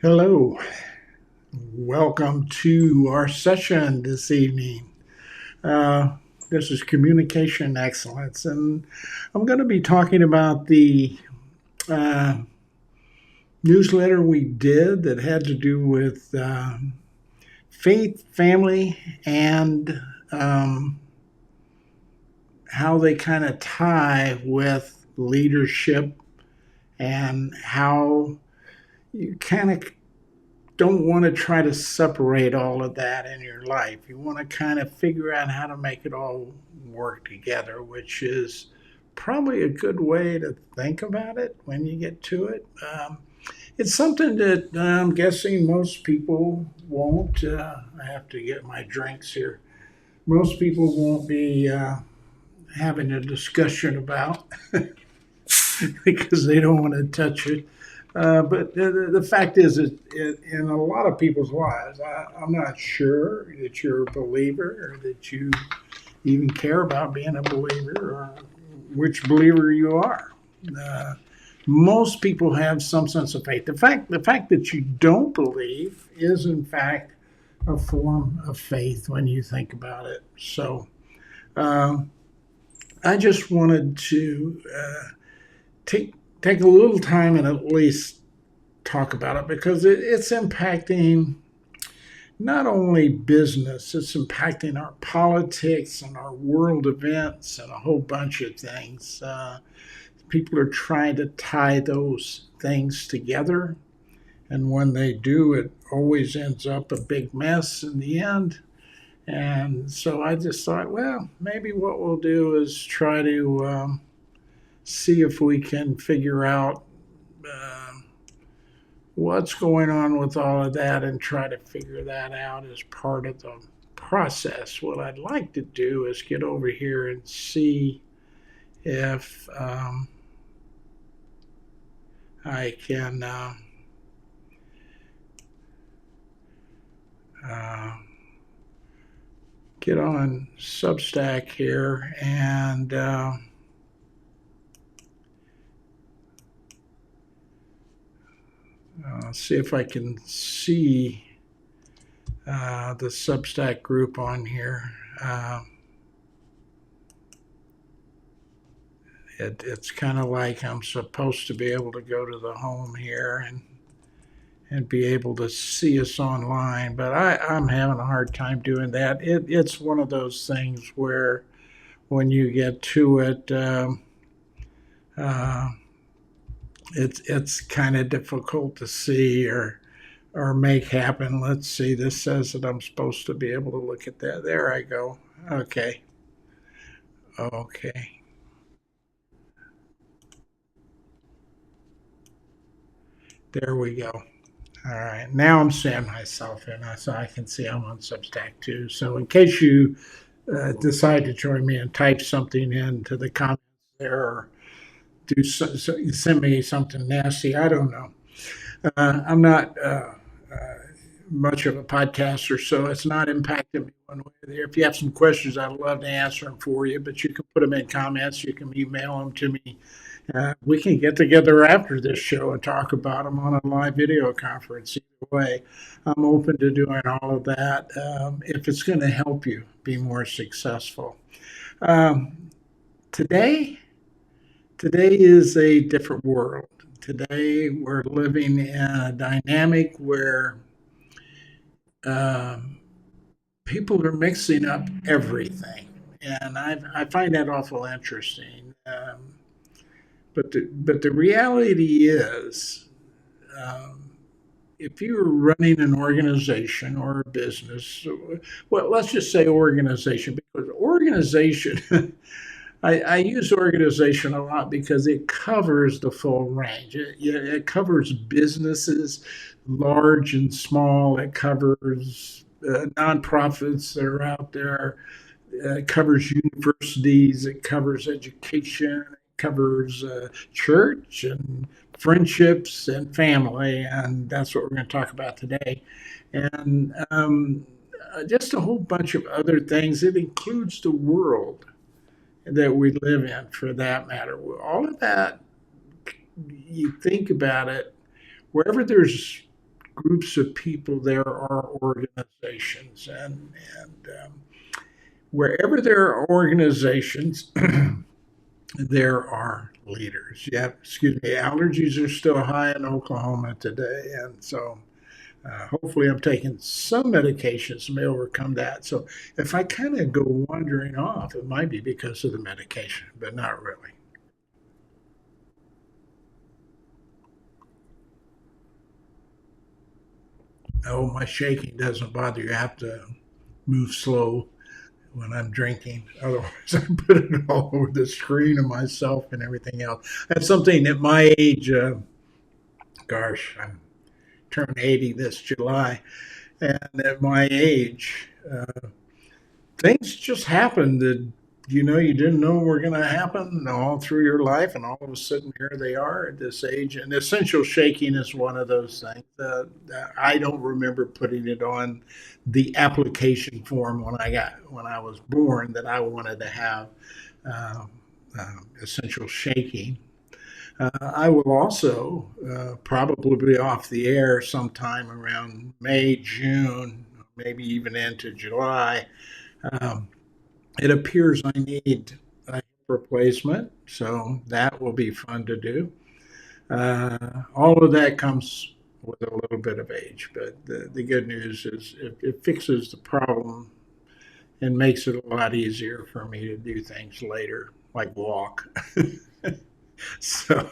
Hello, welcome to our session this evening. Uh, this is Communication Excellence, and I'm going to be talking about the uh, newsletter we did that had to do with faith, family, and um, how they kind of tie with leadership and how you kind of don't want to try to separate all of that in your life. You want to kind of figure out how to make it all work together, which is probably a good way to think about it when you get to it. It's something that I'm guessing most people won't. I have to get my drinks here. Most people won't be having a discussion about because they don't want to touch it. But the fact is, in a lot of people's lives, I'm not sure that you're a believer or that you even care about being a believer or which believer you are. Uh, Most people have some sense of faith. The fact that you don't believe is, in fact, a form of faith when you think about it. So um, I just wanted to take take a little time and at least talk about it because it's impacting not only business, it's impacting our politics and our world events and a whole bunch of things. People are trying to tie those things together. And when they do, it always ends up a big mess in the end. And so I just thought, well, maybe what we'll do is try to see if we can figure out um what's going on with all of that and try to figure that out as part of the process. What I'd like to do is get over here and see if I can uh, get on Substack here and see if I can see the Substack group on here. It's kind of like I'm supposed to be able to go to the home here and be able to see us online, but I'm having a hard time doing that. It's one of those things where when you get to it, uh, it's kind of difficult to see or make happen. Let's see. This says that I'm supposed to be able to look at that. There I go. Okay. Okay. There we go. All right. Now I'm seeing myself in, so I can see I'm on Substack too. So in case you decide to join me and type something into the comments there or send me something nasty, I don't know. I'm not much of a podcaster, so it's not impacting me one way or the other. If you have some questions, I'd love to answer them for you, but you can put them in comments. You can email them to me. We can get together after this show and talk about them on a live video conference. Either way, I'm open to doing all of that if it's going to help you be more successful. Um, today, today is a different world. Today, we're living in a dynamic where um, people are mixing up everything, and I find that awful interesting. But the reality is, um, if you're running an organization or a business, well, let's just say organization, because organization, I use organization a lot because it covers the full range. It covers businesses, large and small. It covers nonprofits that are out there. It covers universities. It covers education. It covers church and friendships and family. And that's what we're going to talk about today. And just a whole bunch of other things. It includes the world that we live in, for that matter. All of that, you think about it, wherever there's groups of people, there are organizations, and wherever there are organizations, there are leaders. Yeah, excuse me. Allergies are still high in Oklahoma today, and so hopefully I'm taking some medications to overcome that. So if I kind of go wandering off, it might be because of the medication, but not really. Oh, my shaking doesn't bother you. I have to move slow when I'm drinking. Otherwise, I put it all over the screen of myself and everything else. That's something at my age, gosh, I'm turning 80 this July. And at my age, things just happen that you didn't know were going to happen all through your life, and all of a sudden here they are at this age. And essential shaking is one of those things. I don't remember putting it on the application form when I was born that I wanted to have uh, essential shaking. I will also probably be off the air sometime around May, June, maybe even into July. Um, it appears I need a hip replacement, so that will be fun to do. All of that comes with a little bit of age, but the good news is it fixes the problem and makes it a lot easier for me to do things later, like walk. So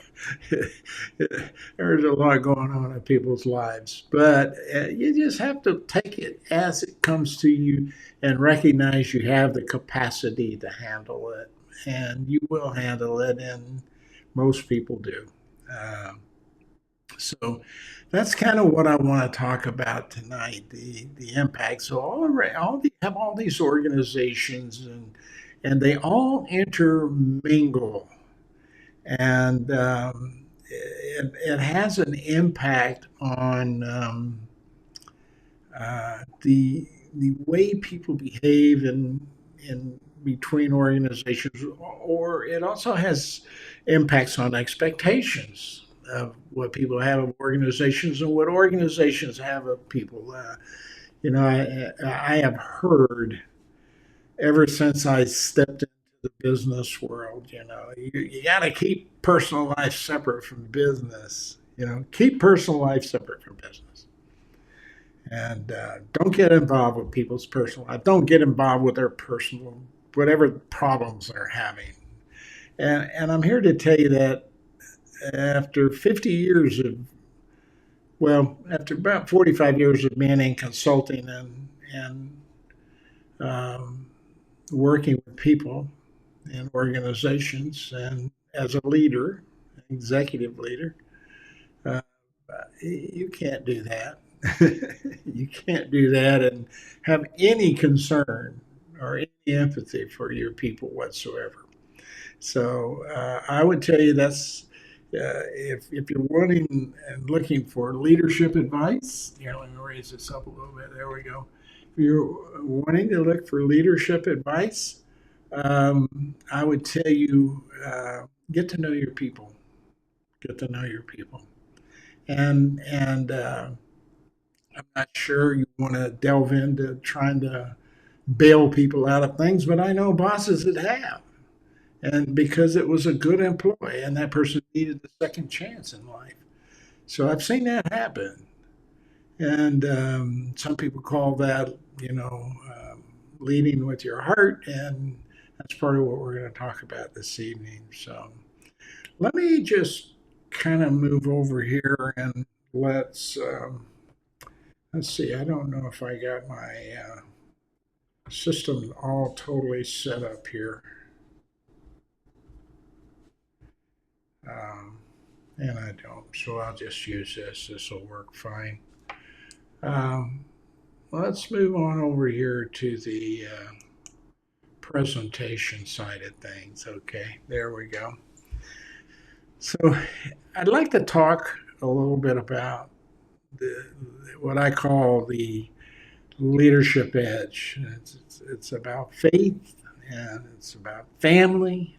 there's a lot going on in people's lives, but you just have to take it as it comes to you and recognize you have the capacity to handle it, and you will handle it, and most people do. Um, so that's kind of what I want to talk about tonight, the impact. So have all these organizations, and they all intermingle, and it has an impact on the way people behave in between organizations, or it also has impacts on expectations of what people have of organizations and what organizations have of people. I have heard ever since I stepped into the business world, you got to keep personal life separate from business. Keep personal life separate from business, and don't get involved with people's personal life. Don't get involved with their personal whatever problems they're having. And I'm here to tell you that after 50 years of after about 45 years of being in consulting and um, working with people and organizations, and as a leader, executive leader, uh, you can't do that. You can't do that and have any concern or any empathy for your people whatsoever. So I would tell you that's if you're wanting and looking for leadership advice, let me raise this up a little bit. There we go. If you're wanting to look for leadership advice, I would tell you get to know your people. Get to know your people, and I'm not sure you want to delve into trying to bail people out of things, but I know bosses that have, and because it was a good employee and that person needed a second chance in life. So I've seen that happen, and some people call that leading with your heart, and that's part of what we're going to talk about this evening. So let me just kind of move over here and let's see. I don't know if I got my system all totally set up here, um, and I don't. So I'll just use this. This will work fine. Um, let's move on over here to the presentation side of things. Okay, there we go. So I'd like to talk a little bit about the, what I call the leadership edge. It's about faith, and it's about family,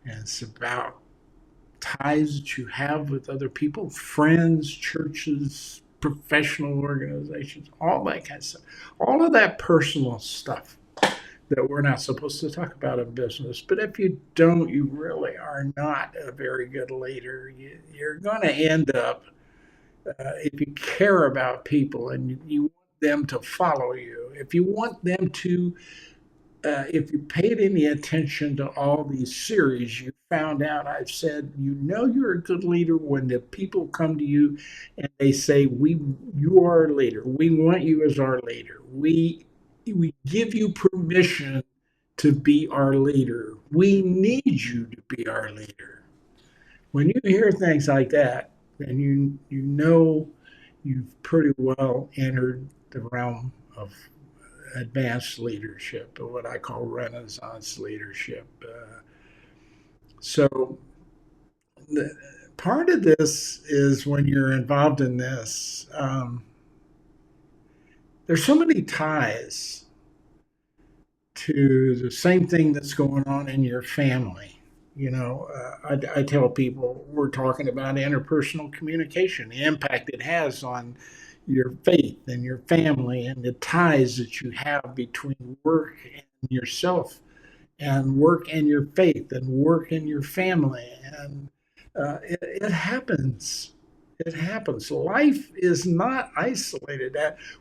and it's about ties that you have with other people, friends, churches, professional organizations, all that kind of stuff. All of that personal stuff that we're not supposed to talk about in business. But if you don't, you really are not a very good leader. You're going to end up, if you care about people and you want them to follow you, if you want them to, if you paid any attention to all these series, you found out I've said, you're a good leader when the people come to you and they say, you are a leader. We want you as our leader. We give you permission to be our leader. We need you to be our leader. When you hear things like that, then you know you've pretty well entered the realm of advanced leadership, or what I call Renaissance leadership. So, the, part of this is when you're involved in this, there's so many ties to the same thing that's going on in your family. I tell people we're talking about interpersonal communication, the impact it has on your faith and your family, and the ties that you have between work and yourself, and work and your faith, and work and your family. And it happens. It happens. Life is not isolated.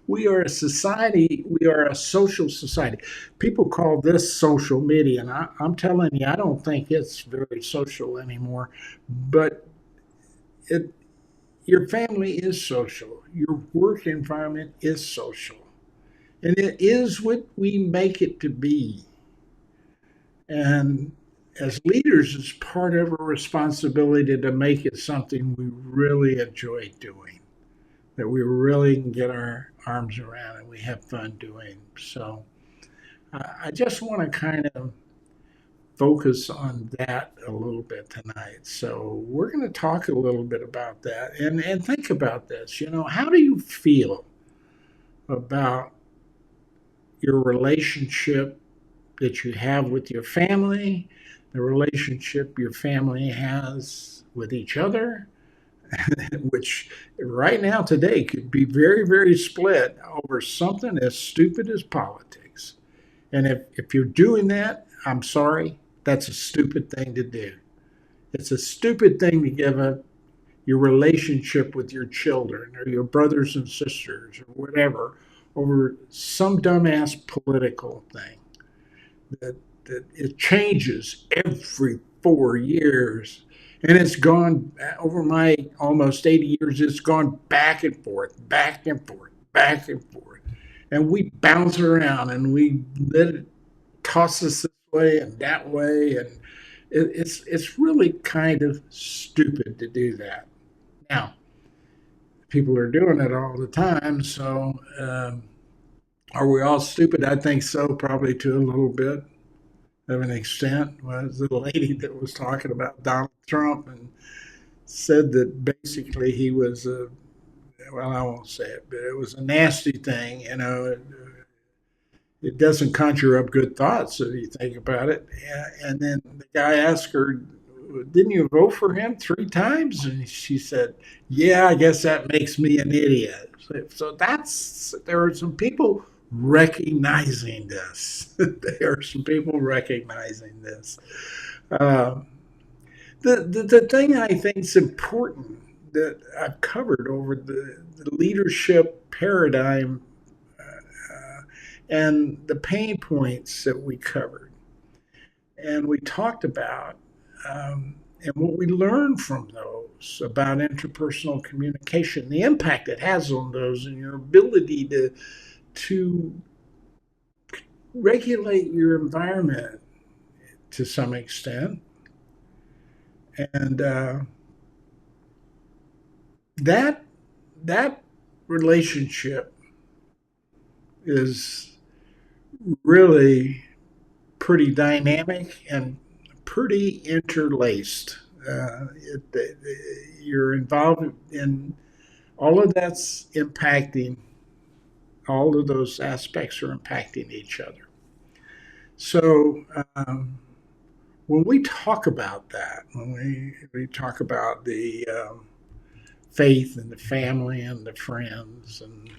We are a society. We are a social society. People call this social media, and I'm telling you, I don't think it's very social anymore. But it, your family is social. Your work environment is social, and it is what we make it to be. And as leaders, it's part of our responsibility to make it something we really enjoy doing, that we really can get our arms around and we have fun doing. So I just want to kind of focus on that a little bit tonight. So we're going to talk a little bit about that and think about this. How do you feel about your relationship that you have with your family, the relationship your family has with each other, which right now today could be very, very split over something as stupid as politics. And if you're doing that, I'm sorry, that's a stupid thing to do. It's a stupid thing to give up your relationship with your children or your brothers and sisters or whatever over some dumbass political thing that it changes every 4 years. And it's gone over my almost 80 years, it's gone back and forth, back and forth, back and forth. And we bounce around and we let it toss us this way and that way. And it's really kind of stupid to do that. Now, people are doing it all the time. So, are we all stupid? I think so, probably to a little bit of an extent. Was the lady that was talking about Donald Trump and said that basically he was a, well, I won't say it, but it was a nasty thing. It doesn't conjure up good thoughts if you think about it. And then the guy asked her, "Didn't you vote for him 3 times?" And she said, "Yeah, I guess that makes me an idiot." So there are some people recognizing this. There are some people recognizing this. Uh, the thing I think is important that I've covered over the leadership paradigm, and the pain points that we covered and we talked about, and what we learned from those about interpersonal communication, the impact it has on those, and your ability to regulate your environment to some extent, and that that relationship is really pretty dynamic and pretty interlaced. You're involved in all of that's impacting, all of those aspects are impacting each other. So, when we talk about that, when we talk about the faith and the family and the friends and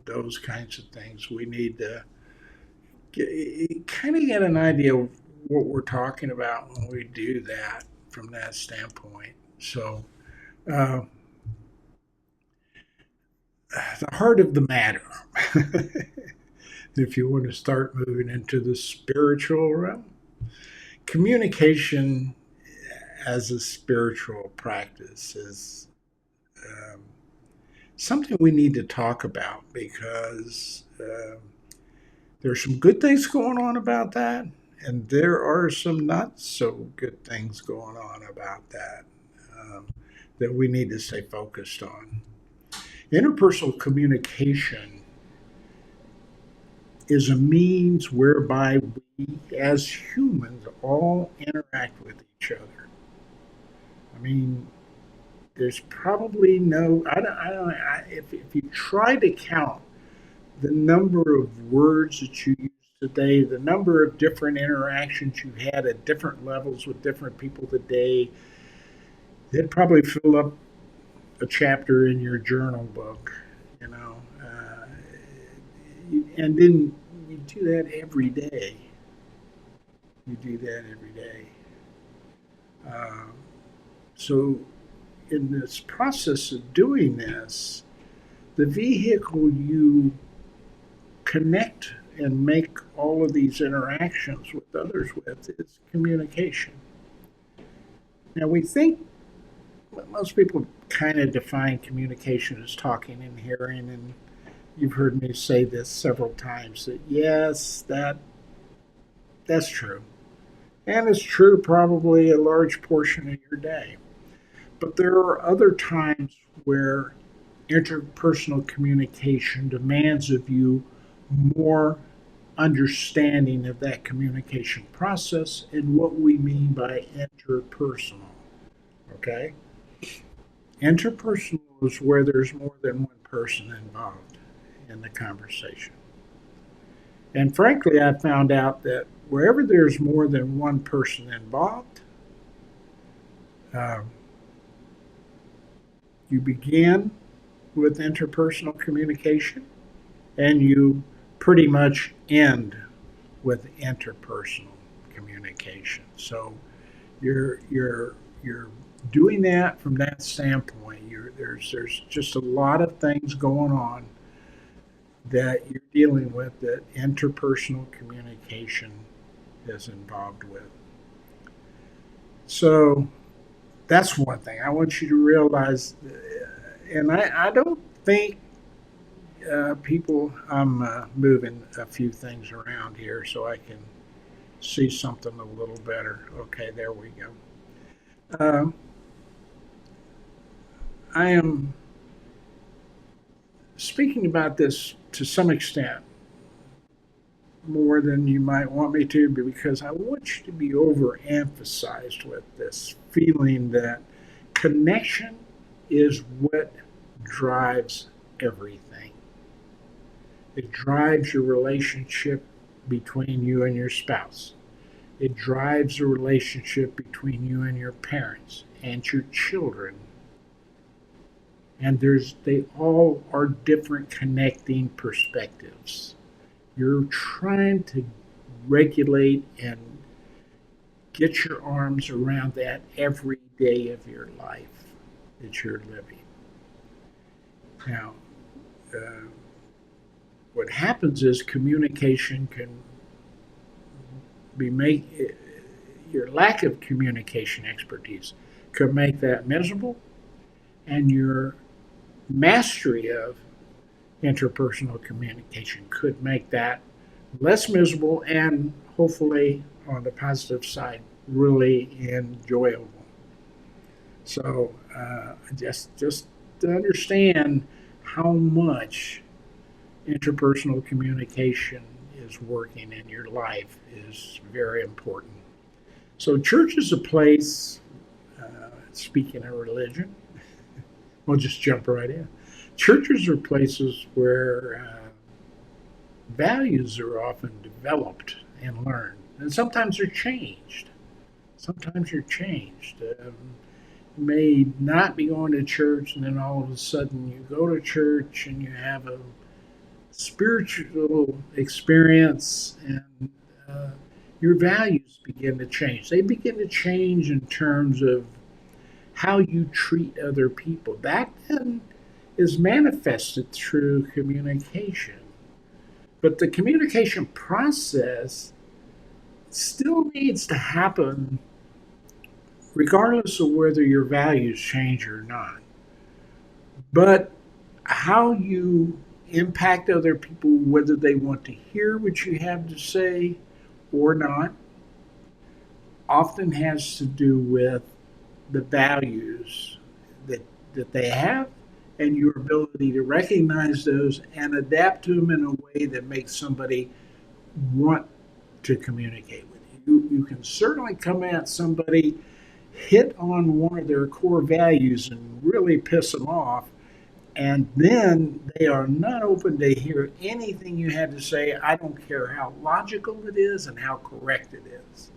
those kinds of things. We need to kind of get an idea of what we're talking about when we do that from that standpoint. So, uh, the heart of the matter, if you want to start moving into the spiritual realm, communication as a spiritual practice is um, something we need to talk about because there's some good things going on about that, and there are some not so good things going on about that um, that we need to stay focused on. Interpersonal communication is a means whereby we, as humans, all interact with each other. I mean, there's probably no, if you try to count the number of words that you use today, the number of different interactions you had at different levels with different people today, it'd probably fill up a chapter in your journal book, you know. And then you do that every day. You do that every day. Um, so, in this process of doing this, the vehicle you connect and make all of these interactions with others with is communication. Now, we think most people kind of define communication as talking and hearing, and you've heard me say this several times that yes, that's true. And it's true probably a large portion of your day. But there are other times where interpersonal communication demands of you more understanding of that communication process and what we mean by interpersonal. Okay? Interpersonal is where there's more than one person involved in the conversation. And frankly, I found out that wherever there's more than one person involved, uh, you begin with interpersonal communication and you pretty much end with interpersonal communication. So you're doing that from that standpoint. There's just a lot of things going on that you're dealing with that interpersonal communication is involved with. So that's one thing I want you to realize. And I don't think people, I'm moving a few things around here so I can see something a little better. Okay, there we go. Um, I am speaking about this to some extent more than you might want me to because I want you to be overemphasized with this feeling that connection is what drives everything. It drives your relationship between you and your spouse. It drives the relationship between you and your parents and your children. And they all are different connecting perspectives. You're trying to regulate and get your arms around that every day of your life that you're living. Now, uh, what happens is communication can be made, your lack of communication expertise could make that miserable, and your mastery of interpersonal communication could make that less miserable and hopefully on the positive side really enjoyable. So just to understand how much interpersonal communication is working in your life is very important. So church is a place, speaking of religion, we'll just jump right in. Churches are places where values are often developed and learned, and sometimes they're changed. Sometimes they're changed. may not be going to church, and then all of a sudden you go to church and you have a spiritual experience, and uh, your values begin to change. They begin to change in terms of how you treat other people. That then is manifested through communication. But the communication process still needs to happen regardless of whether your values change or not. But how you impact other people, whether they want to hear what you have to say or not, often has to do with the values that, that they have and your ability to recognize those and adapt to them in a way that makes somebody want to communicate with you. You can certainly come at somebody, hit on one of their core values, and really piss them off. And then they are not open to hear anything you have to say. I don't care how logical it is and how correct it is.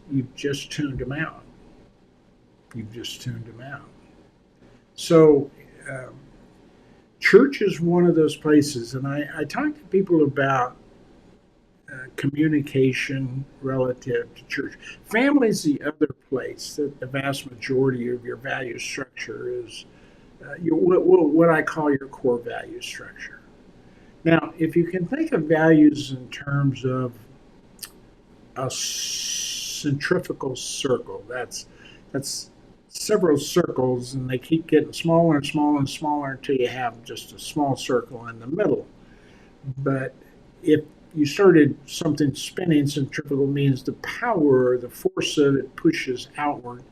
You've just tuned them out. You've just tuned them out. So, um, church is one of those places. And I talk to people about communication relative to church. Family is the other place that the vast majority of your value structure is what I call your core value structure. Now, if you can think of values in terms of a centrifugal circle, that's several circles, and they keep getting smaller and smaller and smaller until you have just a small circle in the middle. But if you started something spinning, centrifugal means the power or the force of it pushes outward,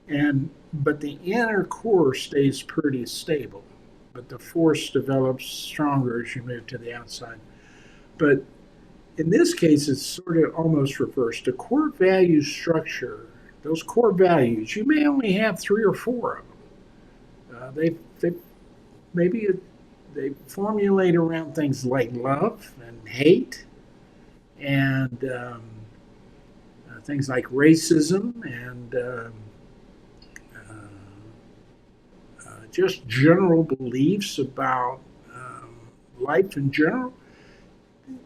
and but the inner core stays pretty stable, but the force develops stronger as you move to the outside. But in this case, it's sort of almost reversed. The core value structure, those core values, you may only have three or four of them. They maybe they formulate around things like love and hate, and things like racism and just general beliefs about life in general.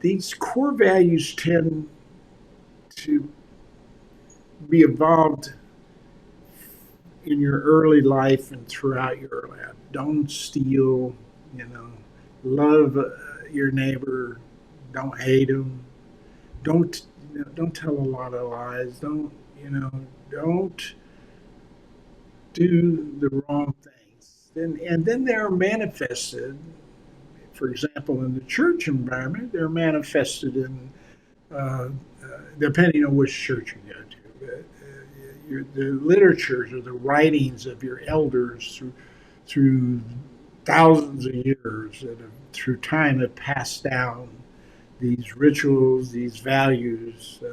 These core values tend to be evolved in your early life and throughout your life. Don't steal, you know, love your neighbor, don't hate them, don't tell a lot of lies, don't do the wrong things. And then they're manifested, for example, in the church environment, they're manifested in, uh, depending on which church you go to, the literatures or the writings of your elders through thousands of years that have, through time, have passed down these rituals, these values,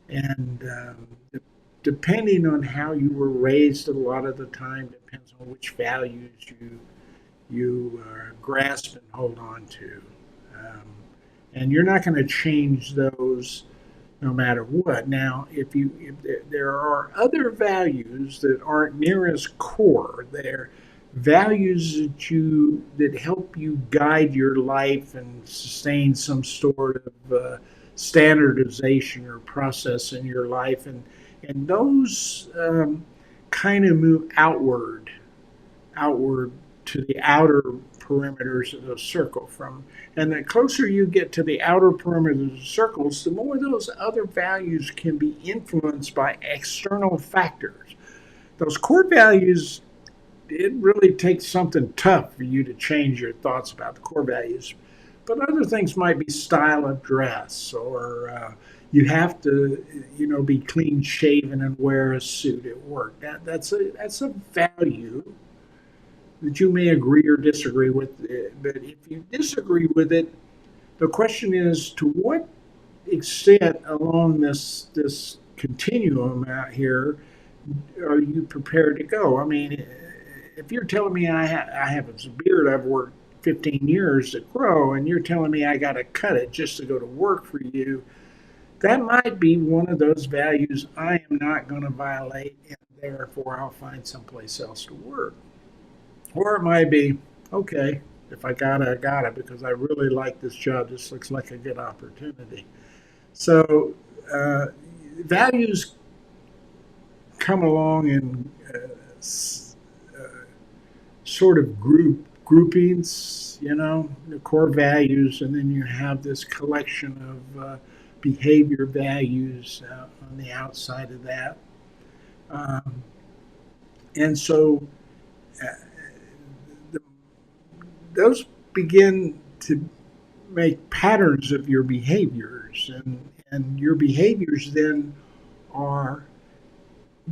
and depending on how you were raised, a lot of the time depends on which values you grasp and hold on to. Um, and you're not going to change those no matter what. Now, if there are other values that aren't near as core, they're values that help you guide your life and sustain some sort of standardization or process in your life, and those kind of move outward to the outer perimeters of the circle from, and the closer you get to the outer perimeters of the circles, the more those other values can be influenced by external factors. Those core values, it really takes something tough for you to change your thoughts about the core values. But other things might be style of dress, or you have to, be clean shaven and wear a suit at work. That's a value that you may agree or disagree with. But if you disagree with it, the question is, to what extent along this continuum out here are you prepared to go? I mean, if you're telling me I have a beard I've worked 15 years to grow, and you're telling me I got to cut it just to go to work for you, that might be one of those values I am not going to violate, and therefore I'll find someplace else to work. Or it might be, okay, if I got it, I got it because I really like this job. This looks like a good opportunity. So uh, values come along in sort of groupings, the core values, and then you have this collection of behavior values on the outside of that. Um, and so uh, the, those begin to make patterns of your behaviors, and your behaviors then are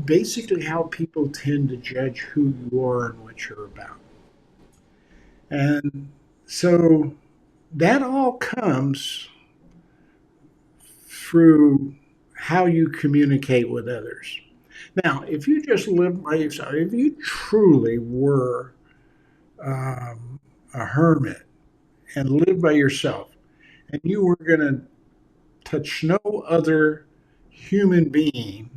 basically how people tend to judge who you are and what you're about. And so that all comes through how you communicate with others. Now, if you just live by yourself, if you truly were a hermit and lived by yourself, and you were going to touch no other human being,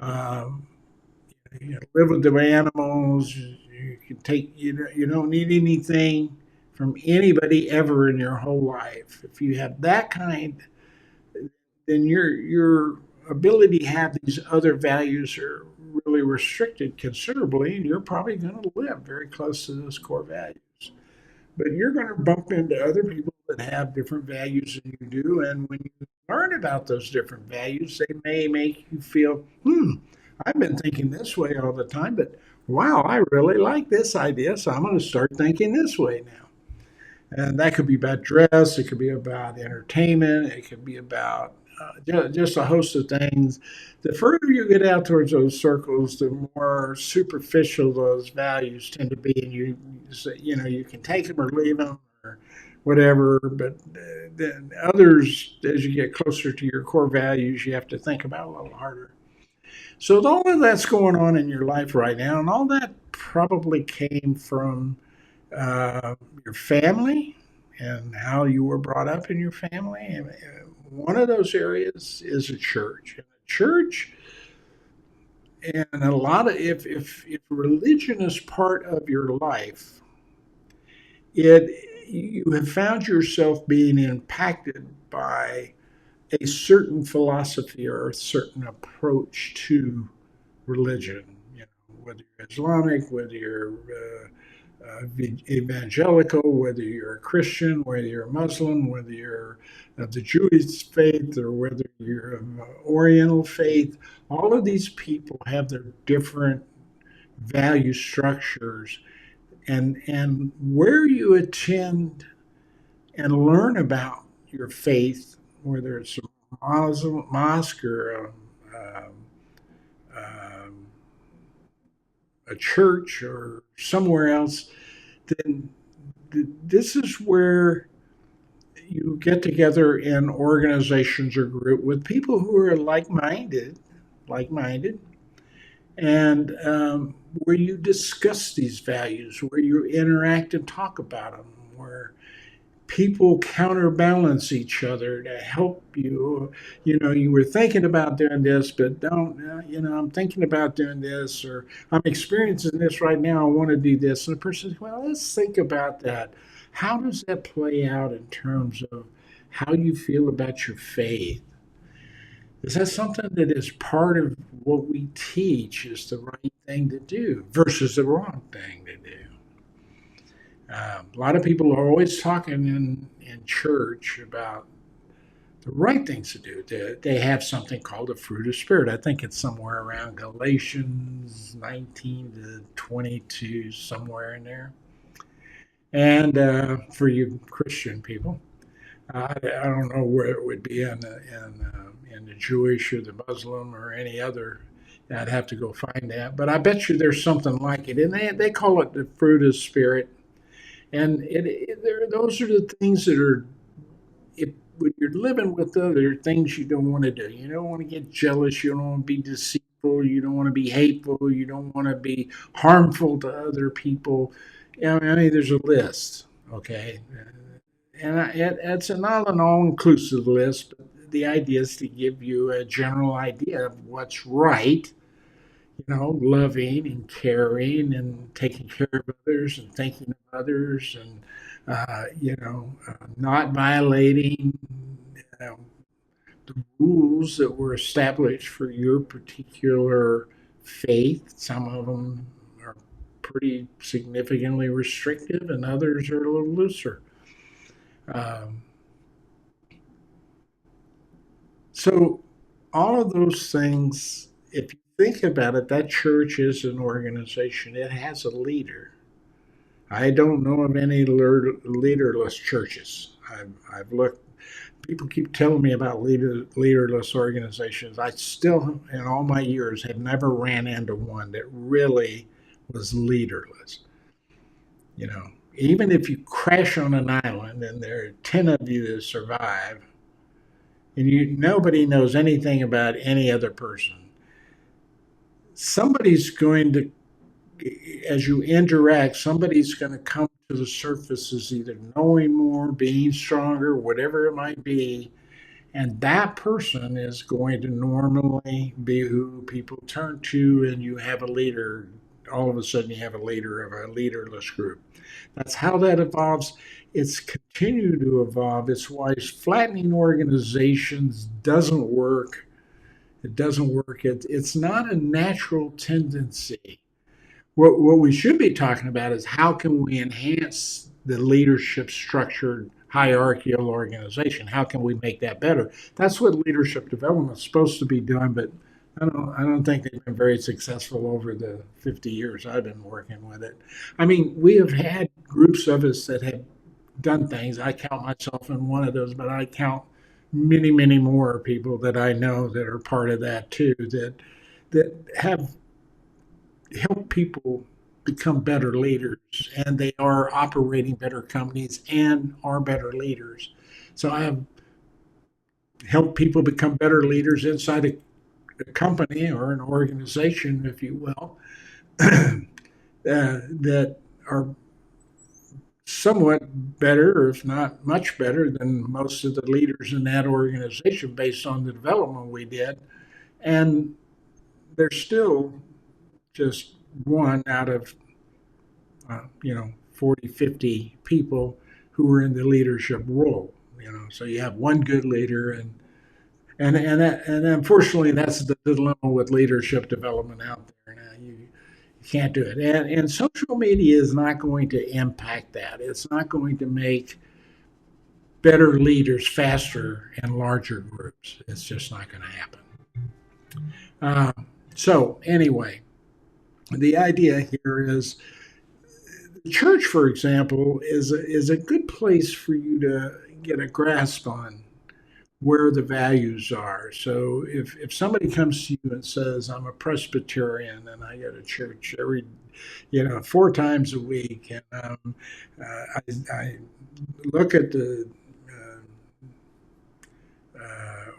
um, live with the animals, you can take, you don't need anything from anybody ever in your whole life. If you have that kind, then your ability to have these other values are really restricted considerably, and you're probably going to live very close to those core values. But you're going to bump into other people that have different values than you do, and when you learn about those different values, they may make you feel, I've been thinking this way all the time, but wow, I really like this idea, so I'm going to start thinking this way now. And that could be about dress, it could be about entertainment, it could be about just a host of things. The further you get out towards those circles, the more superficial those values tend to be, and you can take them or leave them or whatever. But then others, as you get closer to your core values, you have to think about a little harder. So all of that's going on in your life right now, and all that probably came from your family and how you were brought up in your family. And one of those areas is a church. And a church, and a lot of if religion is part of your life, you have found yourself being impacted by a certain philosophy or a certain approach to religion. Whether you're Islamic, whether you're evangelical, whether you're a Christian, whether you're a Muslim, whether you're of the Jewish faith, or whether you're of Oriental faith, all of these people have their different value structures, and where you attend and learn about your faith, whether it's a mosque or um, a church or somewhere else, then this is where you get together in organizations or group with people who are like minded, and where you discuss these values, where you interact and talk about them, where people counterbalance each other to help you. You were thinking about doing this, but don't, I'm thinking about doing this, or I'm experiencing this right now. I want to do this. And the person says, well, let's think about that. How does that play out in terms of how you feel about your faith? Is that something that is part of what we teach is the right thing to do versus the wrong thing to do? A lot of people are always talking in church about the right things to do. They have something called the fruit of spirit. I think it's somewhere around Galatians 19 to 22, somewhere in there. And for you Christian people, I don't know where it would be in the Jewish or the Muslim or any other. I'd have to go find that. But I bet you there's something like it. And they call it the fruit of spirit. And those are the things that are, if, when you're living with other things you don't want to do. You don't want to get jealous. You don't want to be deceitful. You don't want to be hateful. You don't want to be harmful to other people. I mean, there's a list, okay? And it's not an all inclusive list, but the idea is to give you a general idea of what's right loving and caring and taking care of others and thinking of others and, not violating uh, the rules that were established for your particular faith. Some of them are pretty significantly restrictive, and others are a little looser. Um, so, all of those things, if you think about it, that church is an organization, it has a leader. I don't know of any leaderless churches. I've looked. People keep telling me about leaderless organizations. I still, in all my years, have never ran into one that really was leaderless. Even if you crash on an island and there are 10 of you that survive, and nobody knows anything about any other person, somebody's going to, as you interact, somebody's going to come to the surface as either knowing more, being stronger, whatever it might be. And that person is going to normally be who people turn to, and you have a leader. All of a sudden, you have a leader of a leaderless group. That's how that evolves. It's continued to evolve. It's why flattening organizations doesn't work. It doesn't work. It's not a natural tendency. What we should be talking about is how can we enhance the leadership structured hierarchical organization? How can we make that better? That's what leadership development is supposed to be doing, but I don't think they've been very successful over the 50 years I've been working with it. I mean, we have had groups of us that have done things. I count myself in one of those, but I count many, many more people that I know that are part of that too, that have help people become better leaders, and they are operating better companies and are better leaders. So I have helped people become better leaders inside a company or an organization, if you will, that are somewhat better, or if not much better, than most of the leaders in that organization based on the development we did. And they're still just one out of 40, 50 people who are in the leadership role. So you have one good leader, and unfortunately that's the dilemma with leadership development out there now. You can't do it, and social media is not going to impact that. It's not going to make better leaders faster in larger groups. It's just not going to happen. uh, so anyway, the idea here is the church, for example, is a good place for you to get a grasp on where the values are. So if somebody comes to you and says, "I'm a Presbyterian and I go to church every, 4 times a week," and I look at the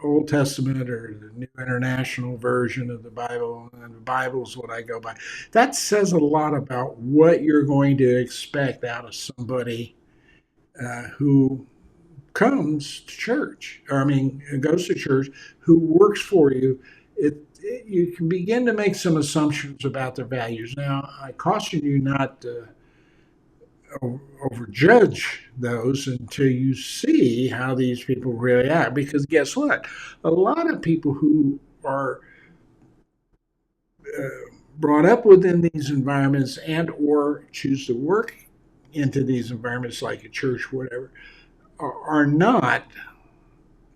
Old Testament or the New International Version of the Bible, and the Bible's what I go by. That says a lot about what you're going to expect out of somebody who comes to church, or I mean, goes to church, who works for you. You can begin to make some assumptions about their values. Now, I caution you not to overjudge those until you see how these people really act. Because guess what? A lot of people who are brought up within these environments and or choose to work into these environments like a church, whatever, are not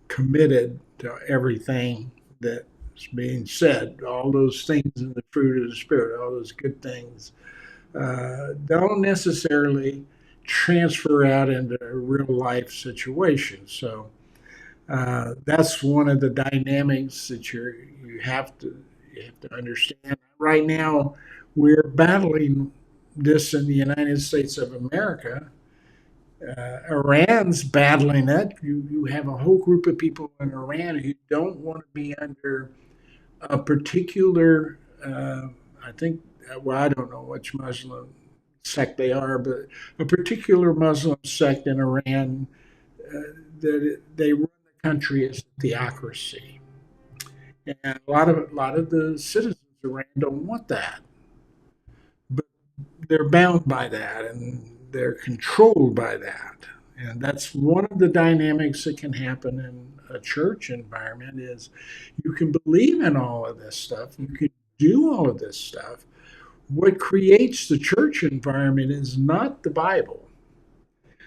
committed to everything that's being said. All those things in the fruit of the spirit, all those good things, don't necessarily transfer out into real life situations. So that's one of the dynamics that you have to understand. Right now, we're battling this in the United States of America. Iran's battling it. You have a whole group of people in Iran who don't want to be under a particular, I think, well, I don't know which Muslim sect they are, but a particular Muslim sect in Iran, that they run the country as a theocracy. And a lot of the citizens around don't want that, but they're bound by that and they're controlled by that. And that's one of the dynamics that can happen in a church environment is you can believe in all of this stuff, you can do all of this stuff. What creates the church environment is not the Bible.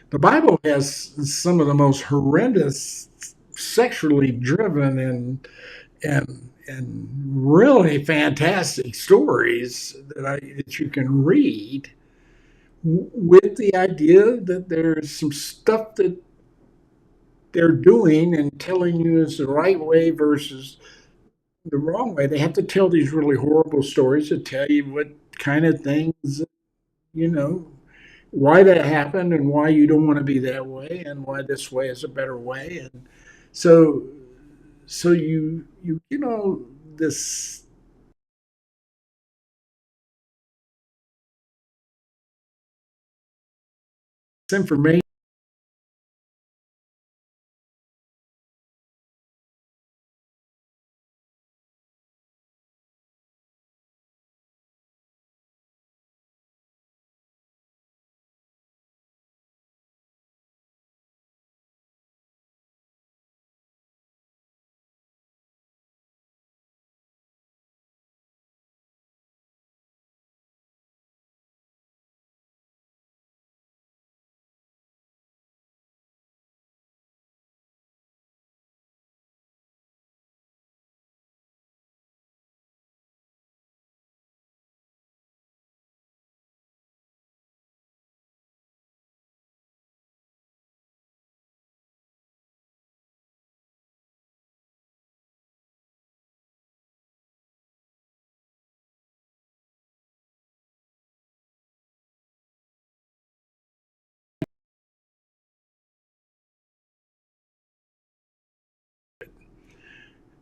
The Bible has some of the most horrendous, sexually driven and really fantastic stories that you can read, with the idea that there's some stuff that they're doing and telling you is the right way versus the wrong way. They have to tell these really horrible stories to tell you what kind of things, you know, why that happened and why you don't want to be that way and why this way is a better way. And so, so you know, this information.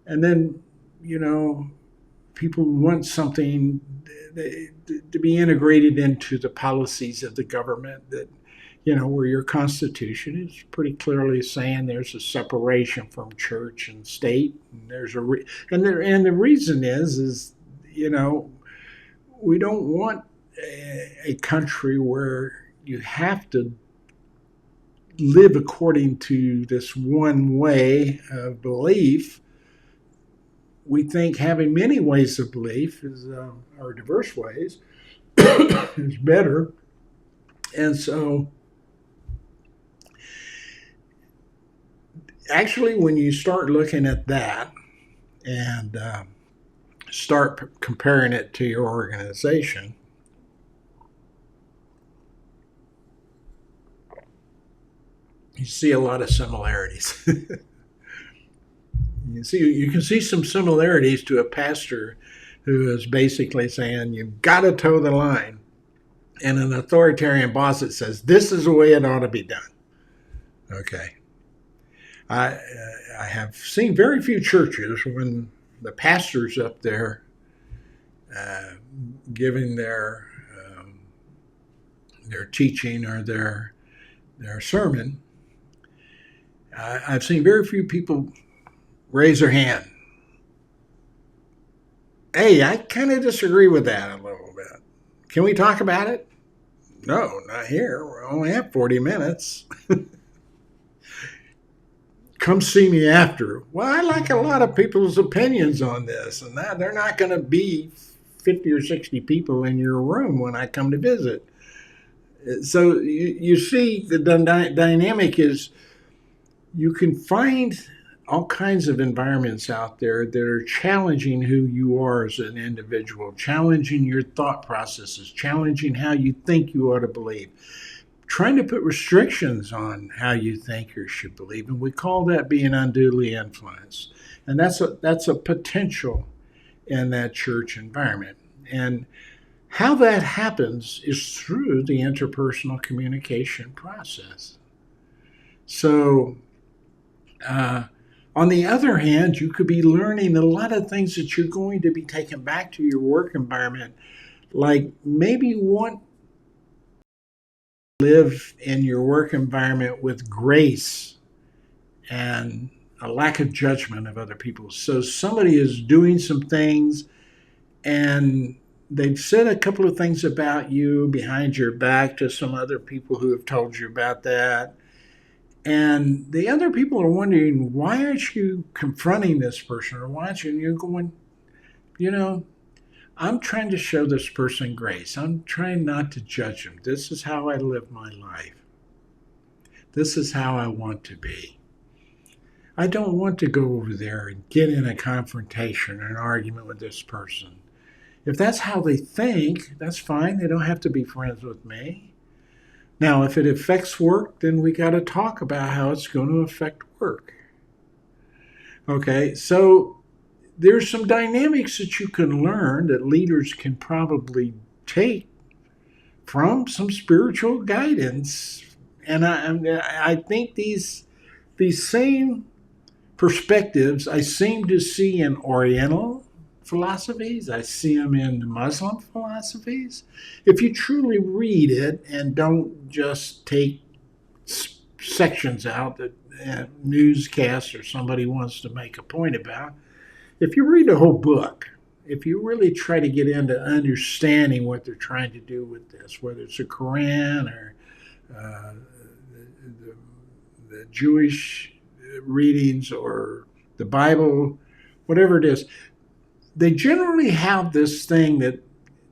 And then, you know, people want something to be integrated into the policies of the government that, you know, where your constitution is pretty clearly saying there's a separation from church and state, and there's and the reason is, you know, we don't want a country where you have to live according to this one way of belief. We think having many ways of belief is, or diverse ways, is better. And so, actually, when you start looking at that and start comparing it to your organization, you see a lot of similarities. You can see some similarities to a pastor who is basically saying you've got to toe the line, and an authoritarian boss that says this is the way it ought to be done. Okay, I I have seen very few churches when the pastor's up there uh, giving their teaching or their sermon. I've seen very few people raise their hand. Hey, I kind of disagree with that a little bit. Can we talk about it? No, not here. We only have 40 minutes. Come see me after. Well, I like a lot of people's opinions on this, and that they're not going to be 50 or 60 people in your room when I come to visit. So you see, the dynamic is you can find all kinds of environments out there that are challenging who you are as an individual, challenging your thought processes, challenging how you think you ought to believe, trying to put restrictions on how you think or should believe. And we call that being unduly influenced. And that's a potential in that church environment. And how that happens is through the interpersonal communication process. So, uh, on the other hand, you could be learning a lot of things that you're going to be taking back to your work environment, like maybe want to live in your work environment with grace and a lack of judgment of other people. So somebody is doing some things and they've said a couple of things about you behind your back to some other people who have told you about that. And the other people are wondering, why aren't you confronting this person, or why aren't you? And you're going, you know, I'm trying to show this person grace. I'm trying not to judge them. This is how I live my life. This is how I want to be. I don't want to go over there and get in a confrontation or an argument with this person. If that's how they think, that's fine. They don't have to be friends with me. Now, if it affects work, then we got to talk about how it's going to affect work. Okay, so there's some dynamics that you can learn that leaders can probably take from some spiritual guidance. And I think these same perspectives I seem to see in Oriental philosophies. I see them in Muslim philosophies. If you truly read it and don't just take sections out that newscasts or somebody wants to make a point about, if you read the whole book, if you really try to get into understanding what they're trying to do with this, whether it's the Quran or uh, the Jewish readings or the Bible, whatever it is, they generally have this thing that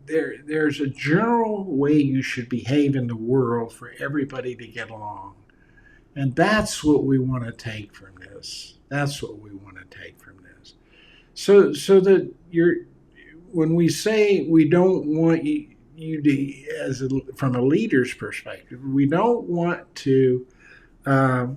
there's a general way you should behave in the world for everybody to get along. And that's what we want to take from this. That's what we want to take from this. So that when we say we don't want you to, from a leader's perspective, we don't want to say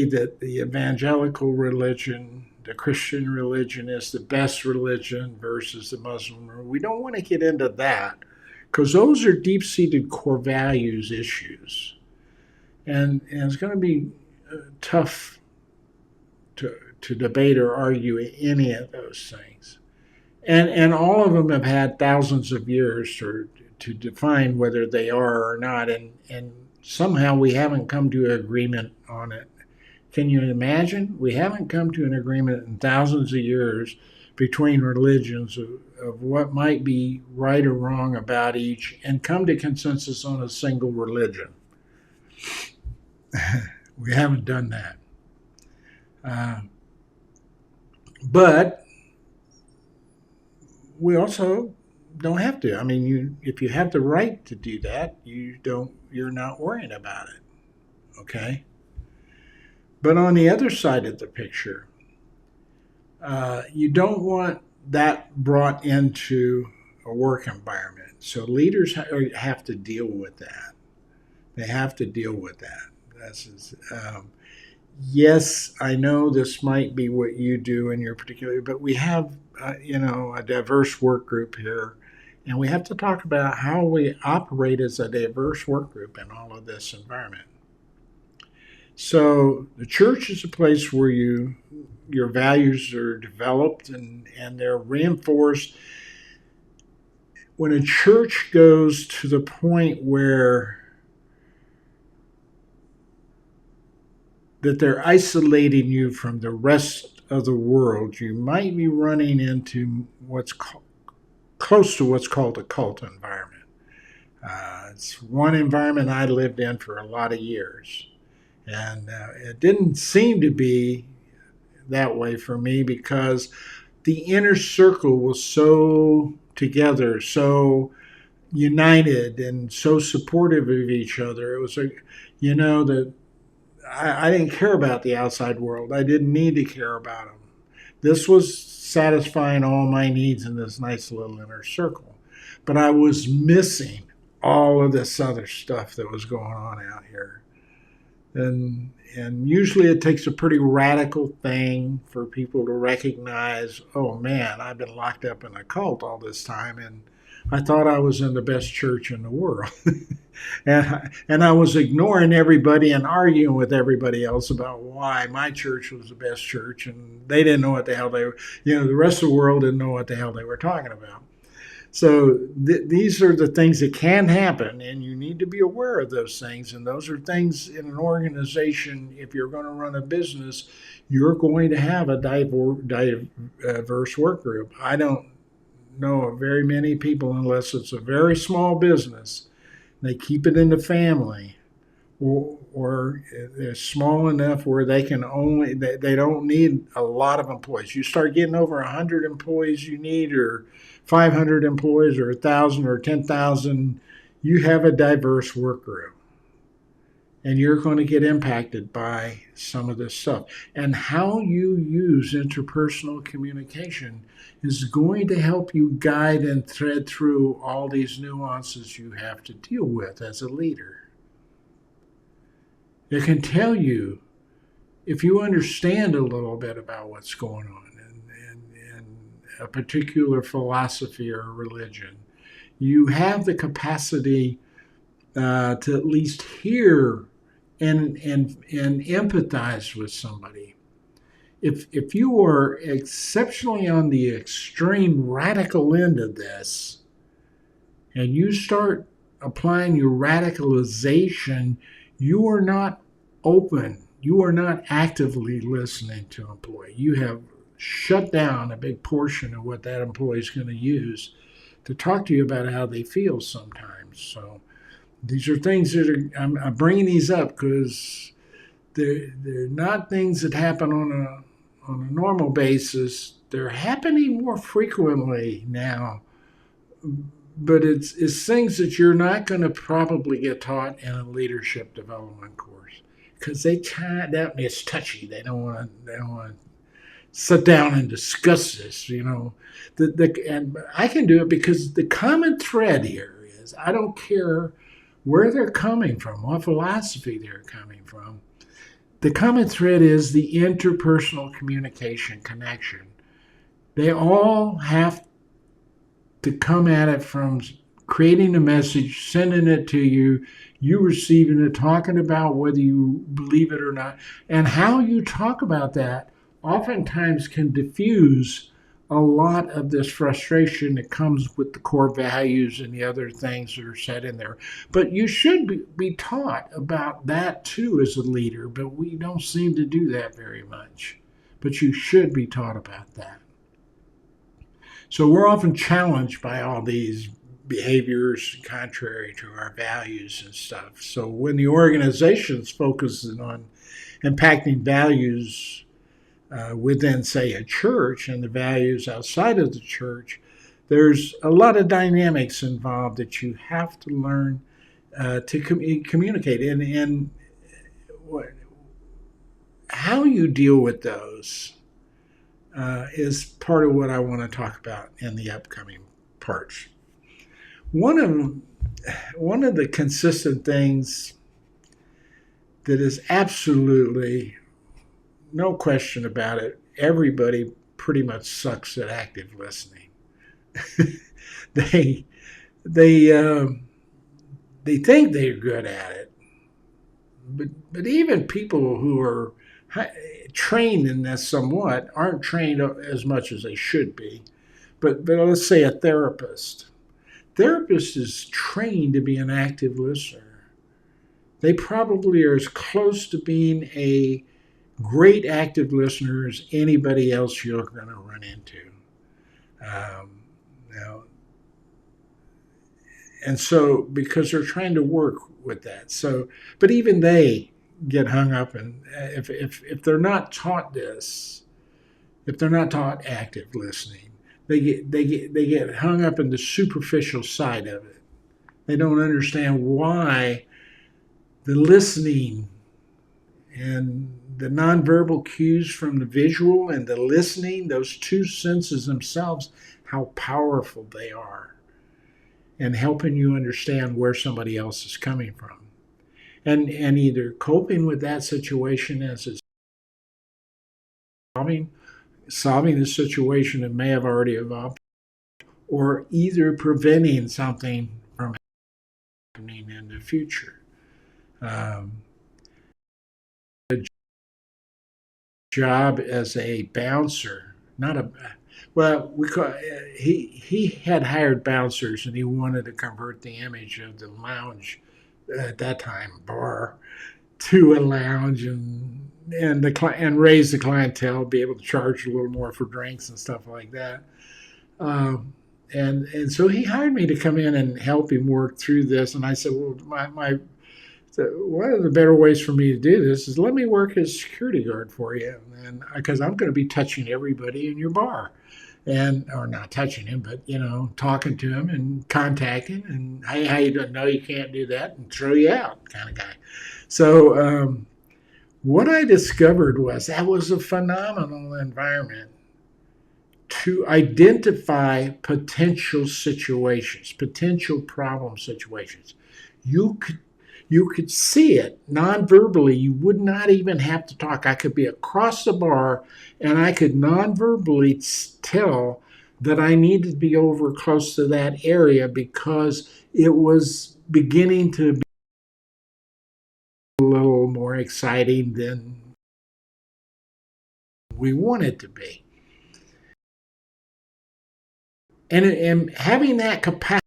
that the evangelical religion, the Christian religion, is the best religion versus the Muslim religion. We don't want to get into that, because those are deep-seated core values issues. And it's going to be tough to debate or argue any of those things. And all of them have had thousands of years to define whether they are or not. And somehow we haven't come to an agreement on it. Can you imagine? We haven't come to an agreement in thousands of years between religions of what might be right or wrong about each, and come to consensus on a single religion. We haven't done that. But we also don't have to. I mean, if you have the right to do that, you're not worrying about it. Okay? But on the other side of the picture, you don't want that brought into a work environment. So leaders have to deal with that. They have to deal with that. Yes, I know this might be what you do in your particular, but we have, a diverse work group here, and we have to talk about how we operate as a diverse work group in all of this environment. So the church is a place where your values are developed and they're reinforced. When a church goes to the point where that they're isolating you from the rest of the world, you might be running into what's close to what's called a cult environment. It's one environment I lived in for a lot of years. And it didn't seem to be that way for me, because the inner circle was so together, so united, and so supportive of each other. It was that I didn't care about the outside world. I didn't need to care about them. This was satisfying all my needs in this nice little inner circle. But I was missing all of this other stuff that was going on out here. And usually it takes a pretty radical thing for people to recognize, oh man, I've been locked up in a cult all this time, and I thought I was in the best church in the world. and I was ignoring everybody and arguing with everybody else about why my church was the best church, and they didn't know what the hell they were, the rest of the world didn't know what the hell they were talking about. So these are the things that can happen, and you need to be aware of those things. And those are things in an organization. If you're going to run a business, you're going to have a diverse work group. I don't know of very many people, unless it's a very small business. They keep it in the family, or they're small enough where they don't need a lot of employees. You start getting over 100 employees you need, or 500 employees, or 1,000 or 10,000, you have a diverse work group, and you're going to get impacted by some of this stuff. And how you use interpersonal communication is going to help you guide and thread through all these nuances you have to deal with as a leader. It can tell you, if you understand a little bit about what's going on in a particular philosophy or religion, you have the capacity to at least hear and empathize with somebody. If you are exceptionally on the extreme radical end of this, and you start applying your radicalization, you are not open. You are not actively listening to an employee. You have shut down a big portion of what that employee is going to use to talk to you about how they feel sometimes. So these are things that I'm bringing these up because they're not things that happen on a normal basis. They're happening more frequently now, but it's things that you're not going to probably get taught in a leadership development course, because it's touchy. They don't want to sit down and discuss this. And I can do it because the common thread here is, I don't care where they're coming from, what philosophy they're coming from. The common thread is the interpersonal communication connection. They all have to come at it from creating a message, sending it to you, you receiving it, talking about whether you believe it or not. And how you talk about that oftentimes can diffuse a lot of this frustration that comes with the core values and the other things that are said in there. But you should be taught about that too as a leader, but we don't seem to do that very much. But you should be taught about that. So we're often challenged by all these behaviors contrary to our values and stuff. So when the organization's focusing on impacting values within, say, a church, and the values outside of the church, there's a lot of dynamics involved that you have to learn to communicate. And how you deal with those is part of what I want to talk about in the upcoming parts. One of the consistent things that is absolutely no question about it, everybody pretty much sucks at active listening. they think they're good at it, but even people who are trained in this somewhat aren't trained as much as they should be. But let's say a therapist. Therapist is trained to be an active listener. They probably are as close to being a great active listener as anybody else you're going to run into. And so, because they're trying to work with that. So, but even they get hung up, and if they're not taught this, if they're not taught active listening, they get hung up in the superficial side of it. They don't understand why the listening and the nonverbal cues from the visual and the listening, those two senses themselves, how powerful they are in helping you understand where somebody else is coming from. And either coping with that situation as it's solving the situation that may have already evolved, or either preventing something from happening in the future. A job as a bouncer, not Well, he had hired bouncers, and he wanted to convert the image of the lounge at that time bar to a lounge, and raise the clientele, be able to charge a little more for drinks and stuff like that. Um, and so he hired me to come in and help him work through this. And I said, well, my so one of the better ways for me to do this is let me work as security guard for you, and because I'm going to be touching everybody in your bar, and or not touching him, but talking to him and contacting, and hey, how you doing? No, you can't do that, and throw you out, kind of guy. So what I discovered was that was a phenomenal environment to identify potential situations, potential problem situations. You could you could see it non-verbally. You would not even have to talk. I could be across the bar and I could non-verbally tell that I needed to be over close to that area because it was beginning to be a little more exciting than we want it to be. And having that capacity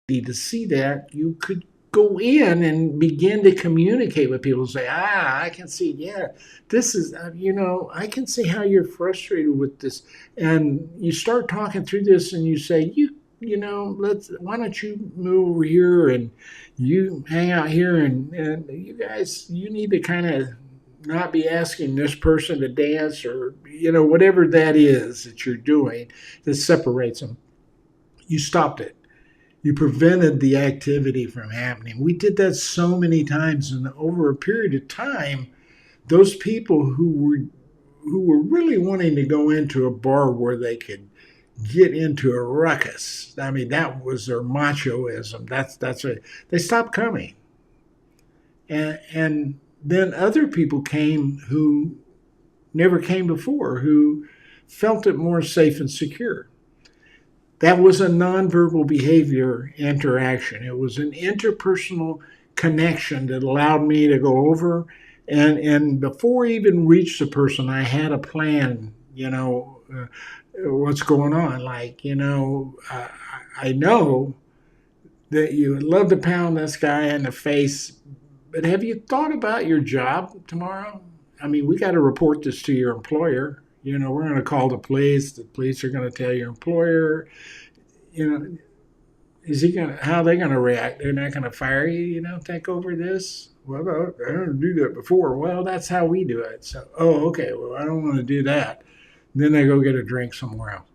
to see that, you could go in and begin to communicate with people. Say, I can see, yeah, this is, I can see how you're frustrated with this. And you start talking through this and you say, why don't you move over here and you hang out here and you guys, you need to kind of not be asking this person to dance or, whatever that is that you're doing that separates them. You stopped it. You prevented the activity from happening. We did that so many times, and over a period of time, those people who were really wanting to go into a bar where they could get into a ruckus. I mean, that was their machoism. That's a, they stopped coming, and then other people came who never came before, who felt it more safe and secure. That was a nonverbal behavior interaction. It was an interpersonal connection that allowed me to go over. And before I even reached the person, I had a plan, what's going on. Like, I know that you would love to pound this guy in the face, but have you thought about your job tomorrow? I mean, we got to report this to your employer. We're going to call the police. The police are going to tell your employer, you know, is he going to, how are they going to react? They're not going to fire you, take over this? Well, I didn't do that before. Well, that's how we do it. So, oh, okay. Well, I don't want to do that. Then they go get a drink somewhere else.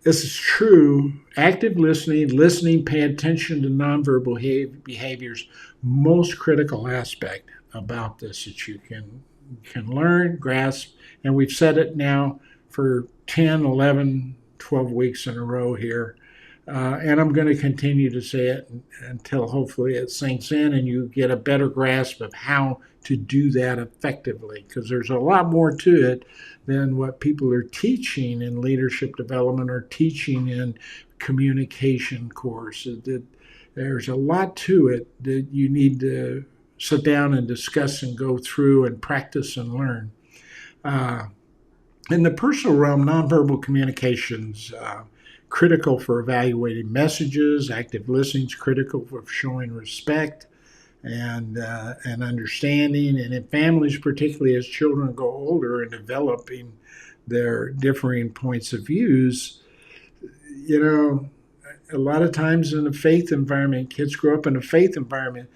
This is true. Active listening, pay attention to nonverbal behaviors, most critical aspect about this that you can learn, grasp, and we've said it now for 10, 11, 12 weeks in a row here. And I'm going to continue to say it until hopefully it sinks in and you get a better grasp of how to do that effectively, because there's a lot more to it than what people are teaching in leadership development or teaching in communication courses. There's a lot to it that you need to sit down and discuss and go through and practice and learn. In the personal realm, nonverbal communications critical for evaluating messages. Active listening is critical for showing respect and understanding. And in families, particularly as children go older and developing their differing points of views, a lot of times in a faith environment, kids grow up in a faith environment,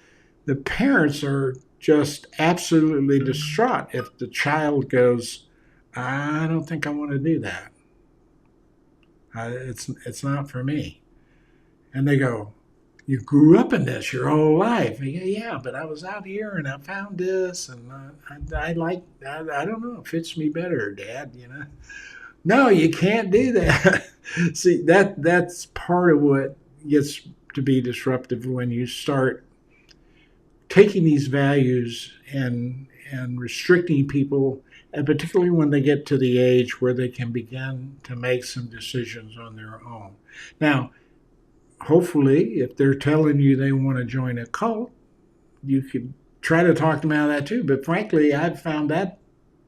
the parents are just absolutely distraught if the child goes, I don't think I want to do that. It's not for me. And they go, you grew up in this your whole life. And you go, yeah, but I was out here and I found this, and I like. I don't know. It fits me better, Dad. No, you can't do that. See, that's part of what gets to be disruptive when you start taking these values and restricting people, and particularly when they get to the age where they can begin to make some decisions on their own. Now, hopefully, if they're telling you they want to join a cult, you could try to talk them out of that too. But frankly, I've found that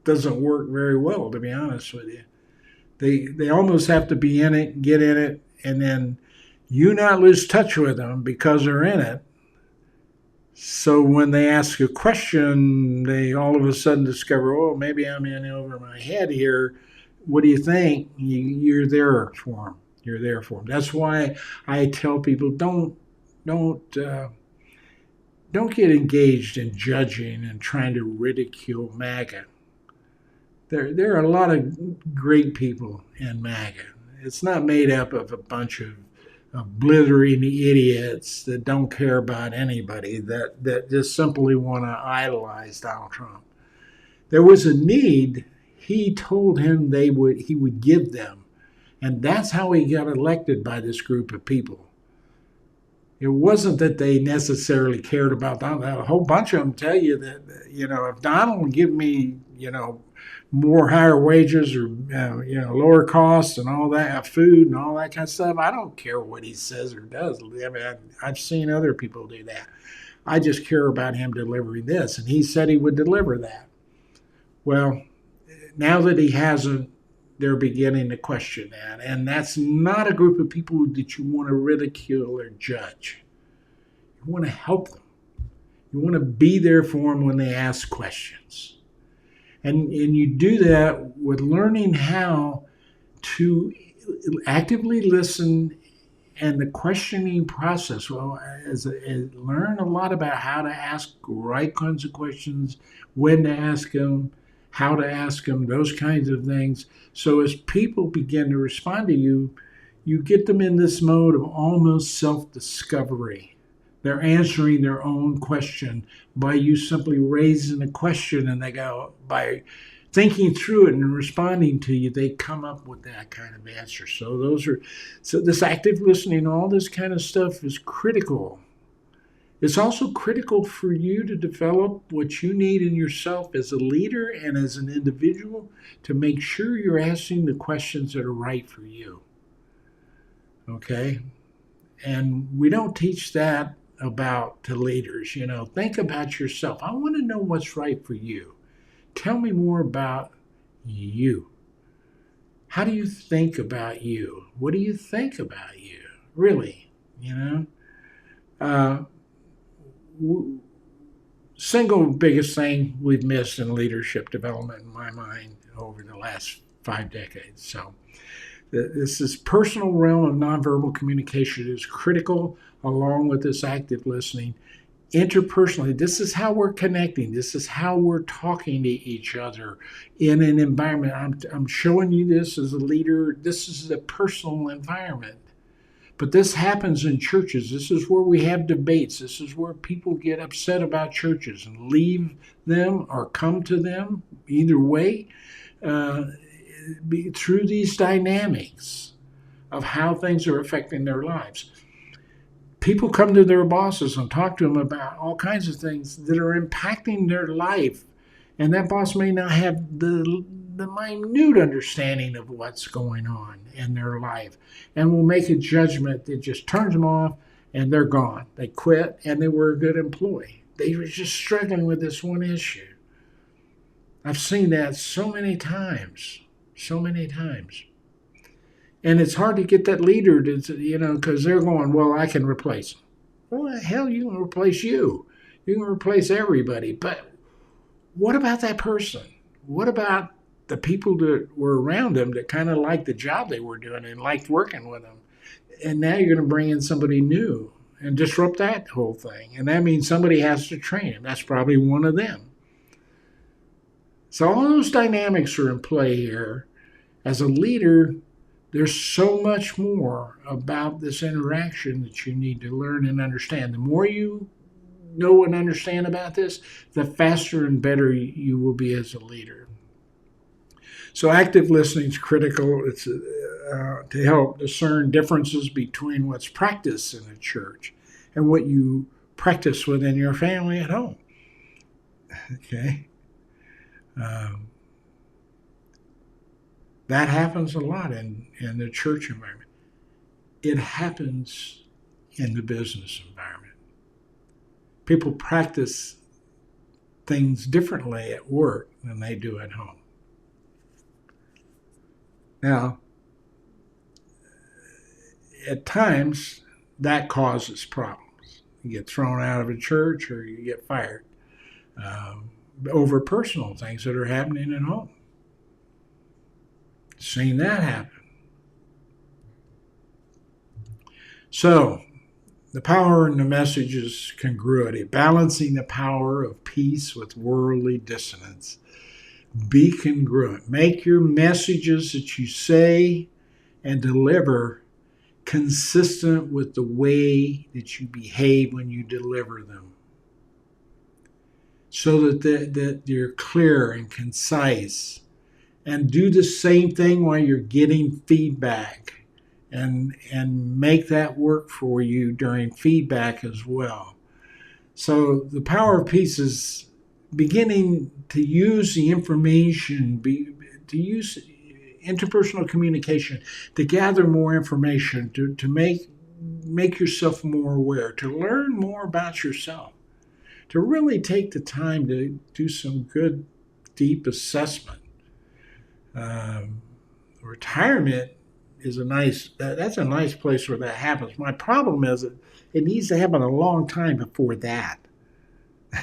doesn't work very well, to be honest with you. They almost have to be in it, get in it, and then you not lose touch with them because they're in it. So when they ask a question, they all of a sudden discover, oh, maybe I'm in over my head here. What do you think? You're there for them. You're there for them. That's why I tell people don't get engaged in judging and trying to ridicule MAGA. There are a lot of great people in MAGA. It's not made up of a bunch of blithering idiots that don't care about anybody, that just simply want to idolize Donald Trump. There was a need. He told him he would give them. And that's how he got elected by this group of people. It wasn't that they necessarily cared about Donald. A whole bunch of them tell you that, if Donald would give me, more higher wages or, lower costs and all that, food and all that kind of stuff, I don't care what he says or does. I mean, I've seen other people do that. I just care about him delivering this. And he said he would deliver that. Well, now that he hasn't, they're beginning to question that. And that's not a group of people that you want to ridicule or judge. You want to help them. You want to be there for them when they ask questions. And you do that with learning how to actively listen and the questioning process. Well, learn a lot about how to ask right kinds of questions, when to ask them, how to ask them, those kinds of things. So as people begin to respond to you, you get them in this mode of almost self-discovery. They're answering their own question by you simply raising a question, and they go, by thinking through it and responding to you, they come up with that kind of answer. So this active listening, all this kind of stuff is critical. It's also critical for you to develop what you need in yourself as a leader and as an individual to make sure you're asking the questions that are right for you. Okay? And we don't teach that to leaders. Think about yourself. I want to know what's right for you. Tell me more about you. How do you think about you? What do you think about you? Really, single biggest thing we've missed in leadership development, in my mind, over the last 5 decades. So this personal realm of nonverbal communication is critical, along with this active listening. Interpersonally, this is how we're connecting. This is how we're talking to each other in an environment. I'm showing you this as a leader. This is a personal environment. But this happens in churches. This is where we have debates. This is where people get upset about churches and leave them or come to them, either way, through these dynamics of how things are affecting their lives. People come to their bosses and talk to them about all kinds of things that are impacting their life. And that boss may not have the minute understanding of what's going on in their life, and will make a judgment that just turns them off, and they're gone. They quit, and they were a good employee. They were just struggling with this one issue. I've seen that so many times. And it's hard to get that leader to, because they're going, well, I can replace them. Well, hell, you can replace you. You can replace everybody. But what about that person? What about the people that were around them that kind of liked the job they were doing and liked working with them? And now you're going to bring in somebody new and disrupt that whole thing. And that means somebody has to train him. That's probably one of them. So all those dynamics are in play here. As a leader, there's so much more about this interaction that you need to learn and understand. The more you know and understand about this, the faster and better you will be as a leader. So active listening is critical. It's to help discern differences between what's practiced in a church and what you practice within your family at home. Okay? That happens a lot in the church environment. It happens in the business environment. People practice things differently at work than they do at home. Now, at times, that causes problems. You get thrown out of a church or you get fired over personal things that are happening at home. Seen that happen. So, the power in the message is congruity, balancing the power of peace with worldly dissonance. Be congruent. Make your messages that you say and deliver consistent with the way that you behave when you deliver them, so that you're clear and concise. And do the same thing while you're getting feedback. And make that work for you during feedback as well. So the power of peace is beginning to use the information, to use interpersonal communication to gather more information, to make yourself more aware, to learn more about yourself, to really take the time to do some good, deep assessment. Retirement is that's a nice place where that happens. My problem is that it needs to happen a long time before that.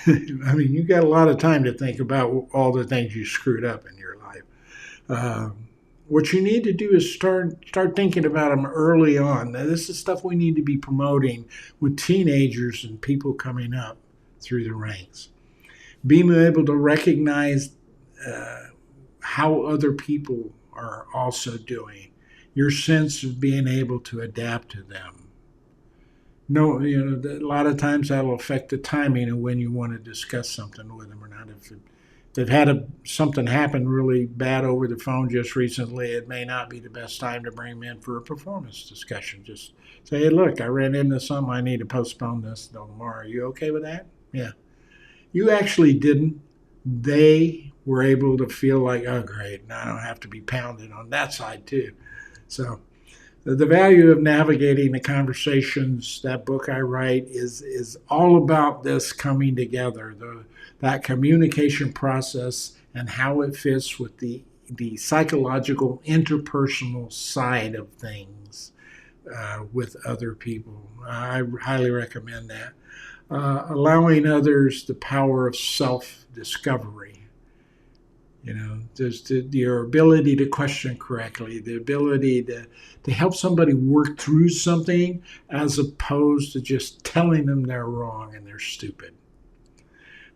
I mean, you got a lot of time to think about all the things you screwed up in your life. What you need to do is start thinking about them early on. Now, this is stuff we need to be promoting with teenagers and people coming up through the ranks. Being able to recognize how other people are also doing. Your sense of being able to adapt to them. No, a lot of times that'll affect the timing of when you want to discuss something with them or not. If they've had something happen really bad over the phone just recently, it may not be the best time to bring them in for a performance discussion. Just say, hey, look, I ran into something. I need to postpone this until tomorrow. Are you okay with that? Yeah. You actually didn't. They were able to feel like, oh, great, now I don't have to be pounded on that side too. So the value of navigating the conversations, that book I write, is all about this coming together, that communication process and how it fits with the psychological, interpersonal side of things with other people. I highly recommend that. Allowing others the power of self-discovery. There's your ability to question correctly, the ability to help somebody work through something as opposed to just telling them they're wrong and they're stupid.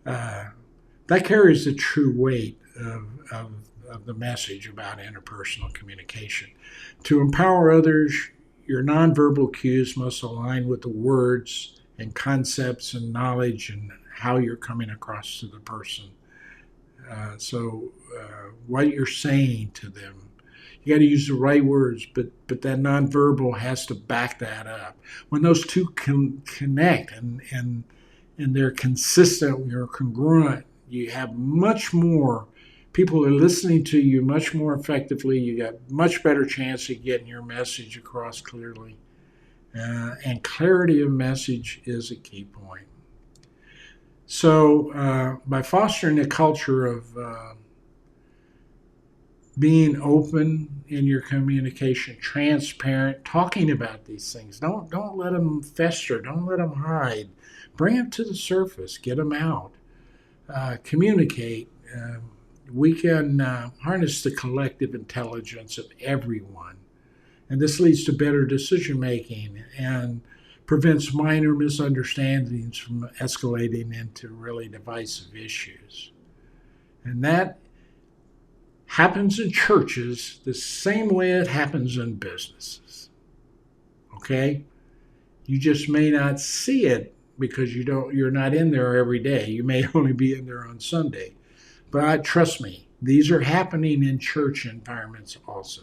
That carries the true weight of the message about interpersonal communication. To empower others, your nonverbal cues must align with the words and concepts and knowledge and how you're coming across to the person. So what you're saying to them, you got to use the right words, but that nonverbal has to back that up. When those two can connect and they're consistent, you're congruent, you have much more people are listening to you much more effectively. You got much better chance of getting your message across clearly. And clarity of message is a key point. So by fostering a culture of being open in your communication, transparent, talking about these things, don't let them fester, don't let them hide. Bring them to the surface, get them out, communicate. We can harness the collective intelligence of everyone, and this leads to better decision making and prevents minor misunderstandings from escalating into really divisive issues. And that happens in churches the same way it happens in businesses. Okay? You just may not see it because you're not in there every day. You may only be in there on Sunday. But trust me, these are happening in church environments also.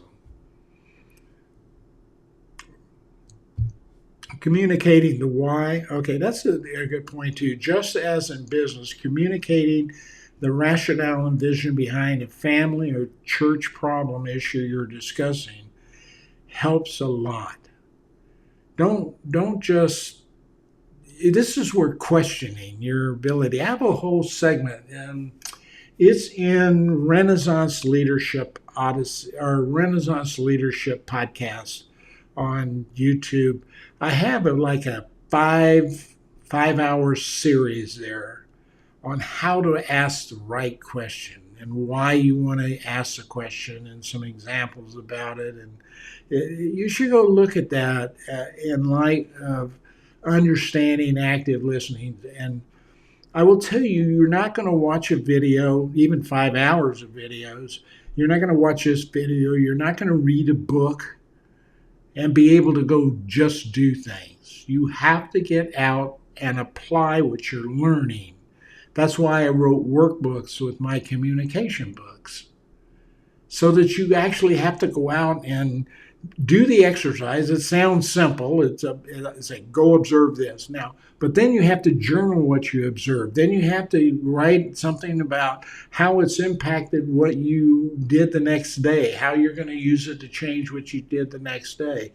Communicating the why. Okay, that's a good point too. Just as in business, communicating the rationale and vision behind a family or church problem issue you're discussing helps a lot. Don't just, this is where questioning your ability. I have a whole segment, and it's in Renaissance Leadership Odyssey or Renaissance Leadership podcast on YouTube. I have like a 5 hour series there on how to ask the right question and why you want to ask the question and some examples about it. And you should go look at that in light of understanding active listening. And I will tell you, you're not going to watch a video, even 5 hours of videos. You're not going to watch this video. You're not going to read a book and be able to go just do things. You have to get out and apply what you're learning. That's why I wrote workbooks with my communication books, so that you actually have to go out and do the exercise. It sounds simple. It's a go observe this now, but then you have to journal what you observed. Then you have to write something about how it's impacted what you did the next day, how you're going to use it to change what you did the next day,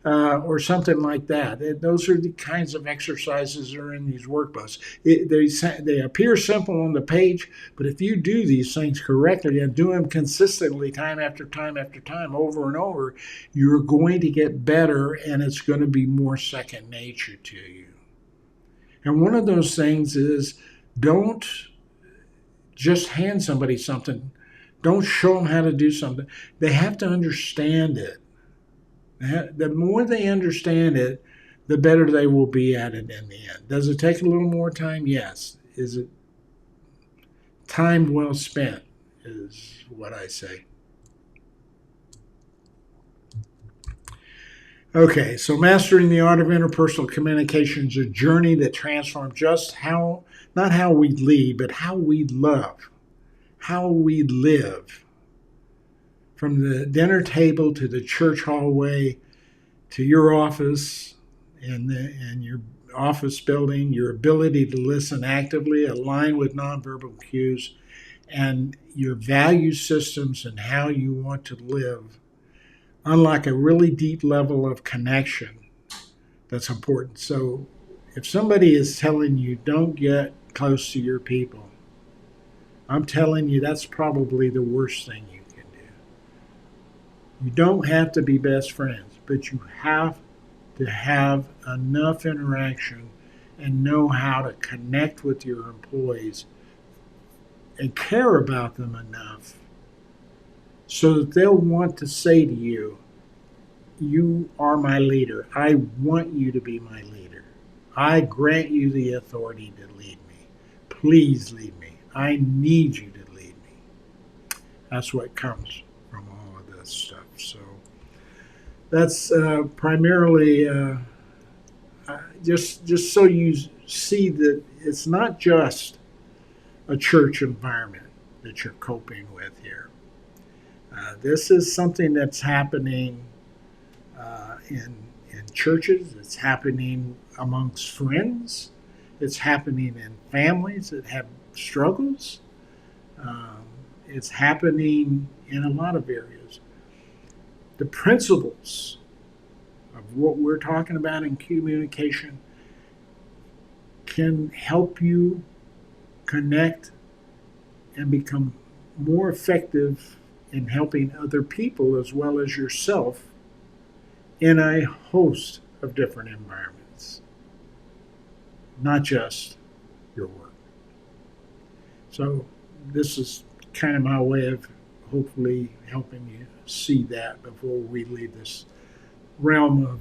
or something like that. Those are the kinds of exercises that are in these workbooks. They appear simple on the page, but if you do these things correctly and do them consistently time after time after time, over and over, you're going to get better, and it's going to be more second nature to you. And one of those things is, don't just hand somebody something. Don't show them how to do something. They have to understand it. The more they understand it, the better they will be at it in the end. Does it take a little more time? Yes. Is it time well spent, is what I say. Okay, so mastering the art of interpersonal communication is a journey that transforms not how we lead, but how we love, how we live. From the dinner table to the church hallway to your office and your office building, your ability to listen actively, align with nonverbal cues, and your value systems and how you want to live unlock a really deep level of connection that's important. So if somebody is telling you don't get close to your people, I'm telling you that's probably the worst thing you can do. You don't have to be best friends, but you have to have enough interaction and know how to connect with your employees and care about them enough so that they'll want to say to you, you are my leader. I want you to be my leader. I grant you the authority to lead me. Please lead me. I need you to lead me. That's what comes from all of this stuff. So that's primarily just so you see that it's not just a church environment that you're coping with here. This is something that's happening in churches. It's happening amongst friends. It's happening in families that have struggles. It's happening in a lot of areas. The principles of what we're talking about in communication can help you connect and become more effective in helping other people as well as yourself in a host of different environments, not just your work. So this is kind of my way of hopefully helping you see that before we leave this realm of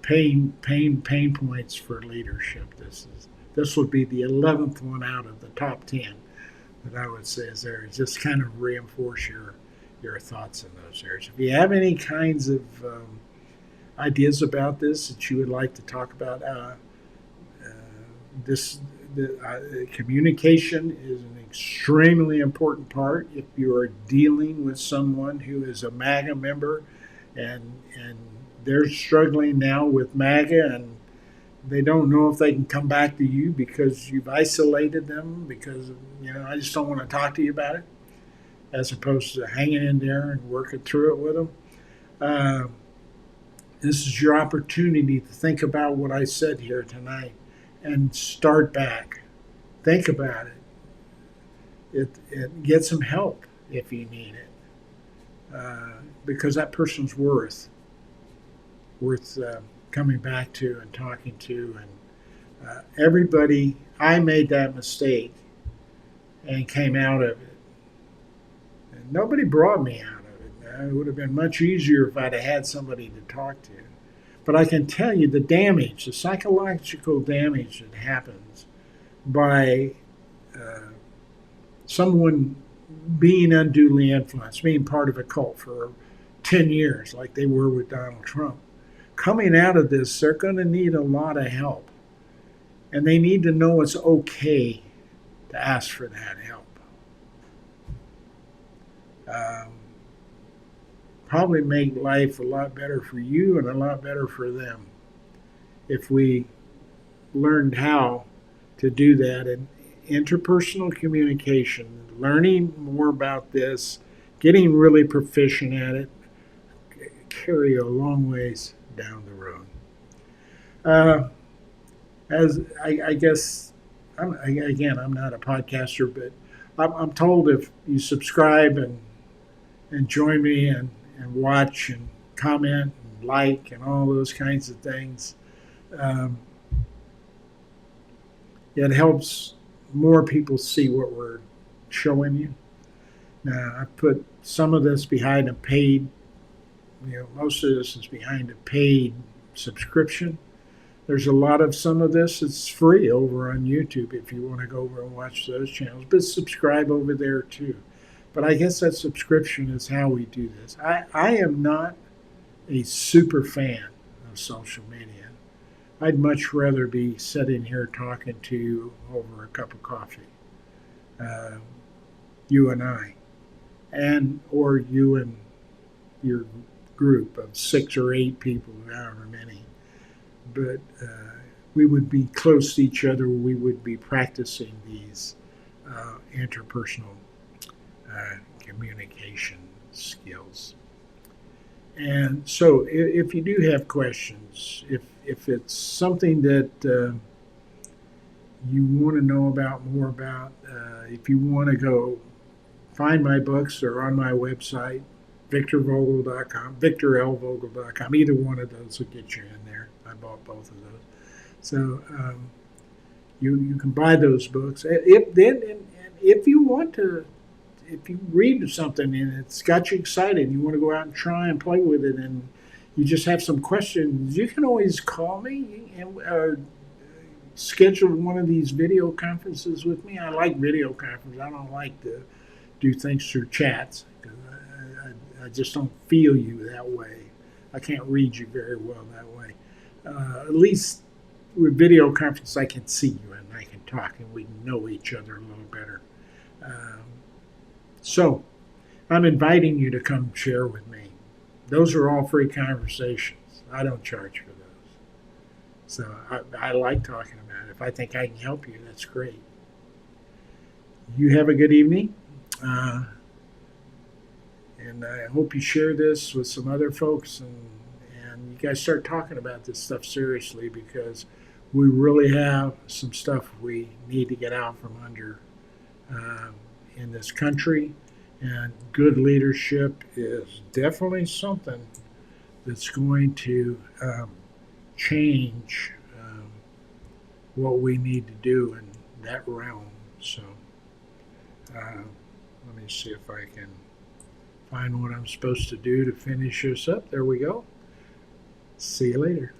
pain points for leadership. This would be the 11th one out of the top 10 that I would say is there. Just kind of reinforce your thoughts in those areas. If you have any kinds of ideas about this that you would like to talk about, communication is an extremely important part. If you are dealing with someone who is a MAGA member and they're struggling now with MAGA and they don't know if they can come back to you because you've isolated them because, I just don't want to talk to you about it, as opposed to hanging in there and working through it with them. This is your opportunity to think about what I said here tonight and start back. Think about it. Get some help if you need it, because that person's worth coming back to and talking to. And everybody, I made that mistake and came out of it. And nobody brought me out of it. It would have been much easier if I'd have had somebody to talk to. But I can tell you the damage, the psychological damage that happens by someone being unduly influenced, being part of a cult for 10 years, like they were with Donald Trump. Coming out of this, they're going to need a lot of help. And they need to know it's okay to ask for that help. Probably make life a lot better for you and a lot better for them if we learned how to do that. And interpersonal communication, learning more about this, getting really proficient at it, carry a long ways down the road. As I guess, I'm not a podcaster, but I'm told if you subscribe and join me and watch and comment and like and all those kinds of things, it helps more people see what we're showing you. Now, I put some of this behind a paid, most of this is behind a paid subscription. There's a lot of some of this that's free over on YouTube if you want to go over and watch those channels, but subscribe over there too. But I guess that subscription is how we do this. I am not a super fan of social media. I'd much rather be sitting here talking to you over a cup of coffee, you and I, or you and your group of 6 or 8 people, however many. But we would be close to each other. We would be practicing these interpersonal communication skills. And so if you do have questions, if it's something that you want to know more about, if you want to go find my books, they're on my website, victorvogel.com, victorlvogel.com. Either one of those will get you in there. I bought both of those. So you can buy those books. If you want to, if you read something and it's got you excited and you want to go out and try and play with it and you just have some questions, you can always call me and schedule one of these video conferences with me. I like video conferences. I don't like to do things through chats. I just don't feel you that way. I can't read you very well that way. At least with video conference, I can see you and I can talk and we can know each other a little better. So I'm inviting you to come share with me. Those are all free conversations. I don't charge for those. So I like talking about it. If I think I can help you, that's great. You have a good evening. And I hope you share this with some other folks and you guys start talking about this stuff seriously, because we really have some stuff we need to get out from under in this country. And good leadership is definitely something that's going to change what we need to do in that realm. So let me see if I can find what I'm supposed to do to finish this up. There we go. See you later.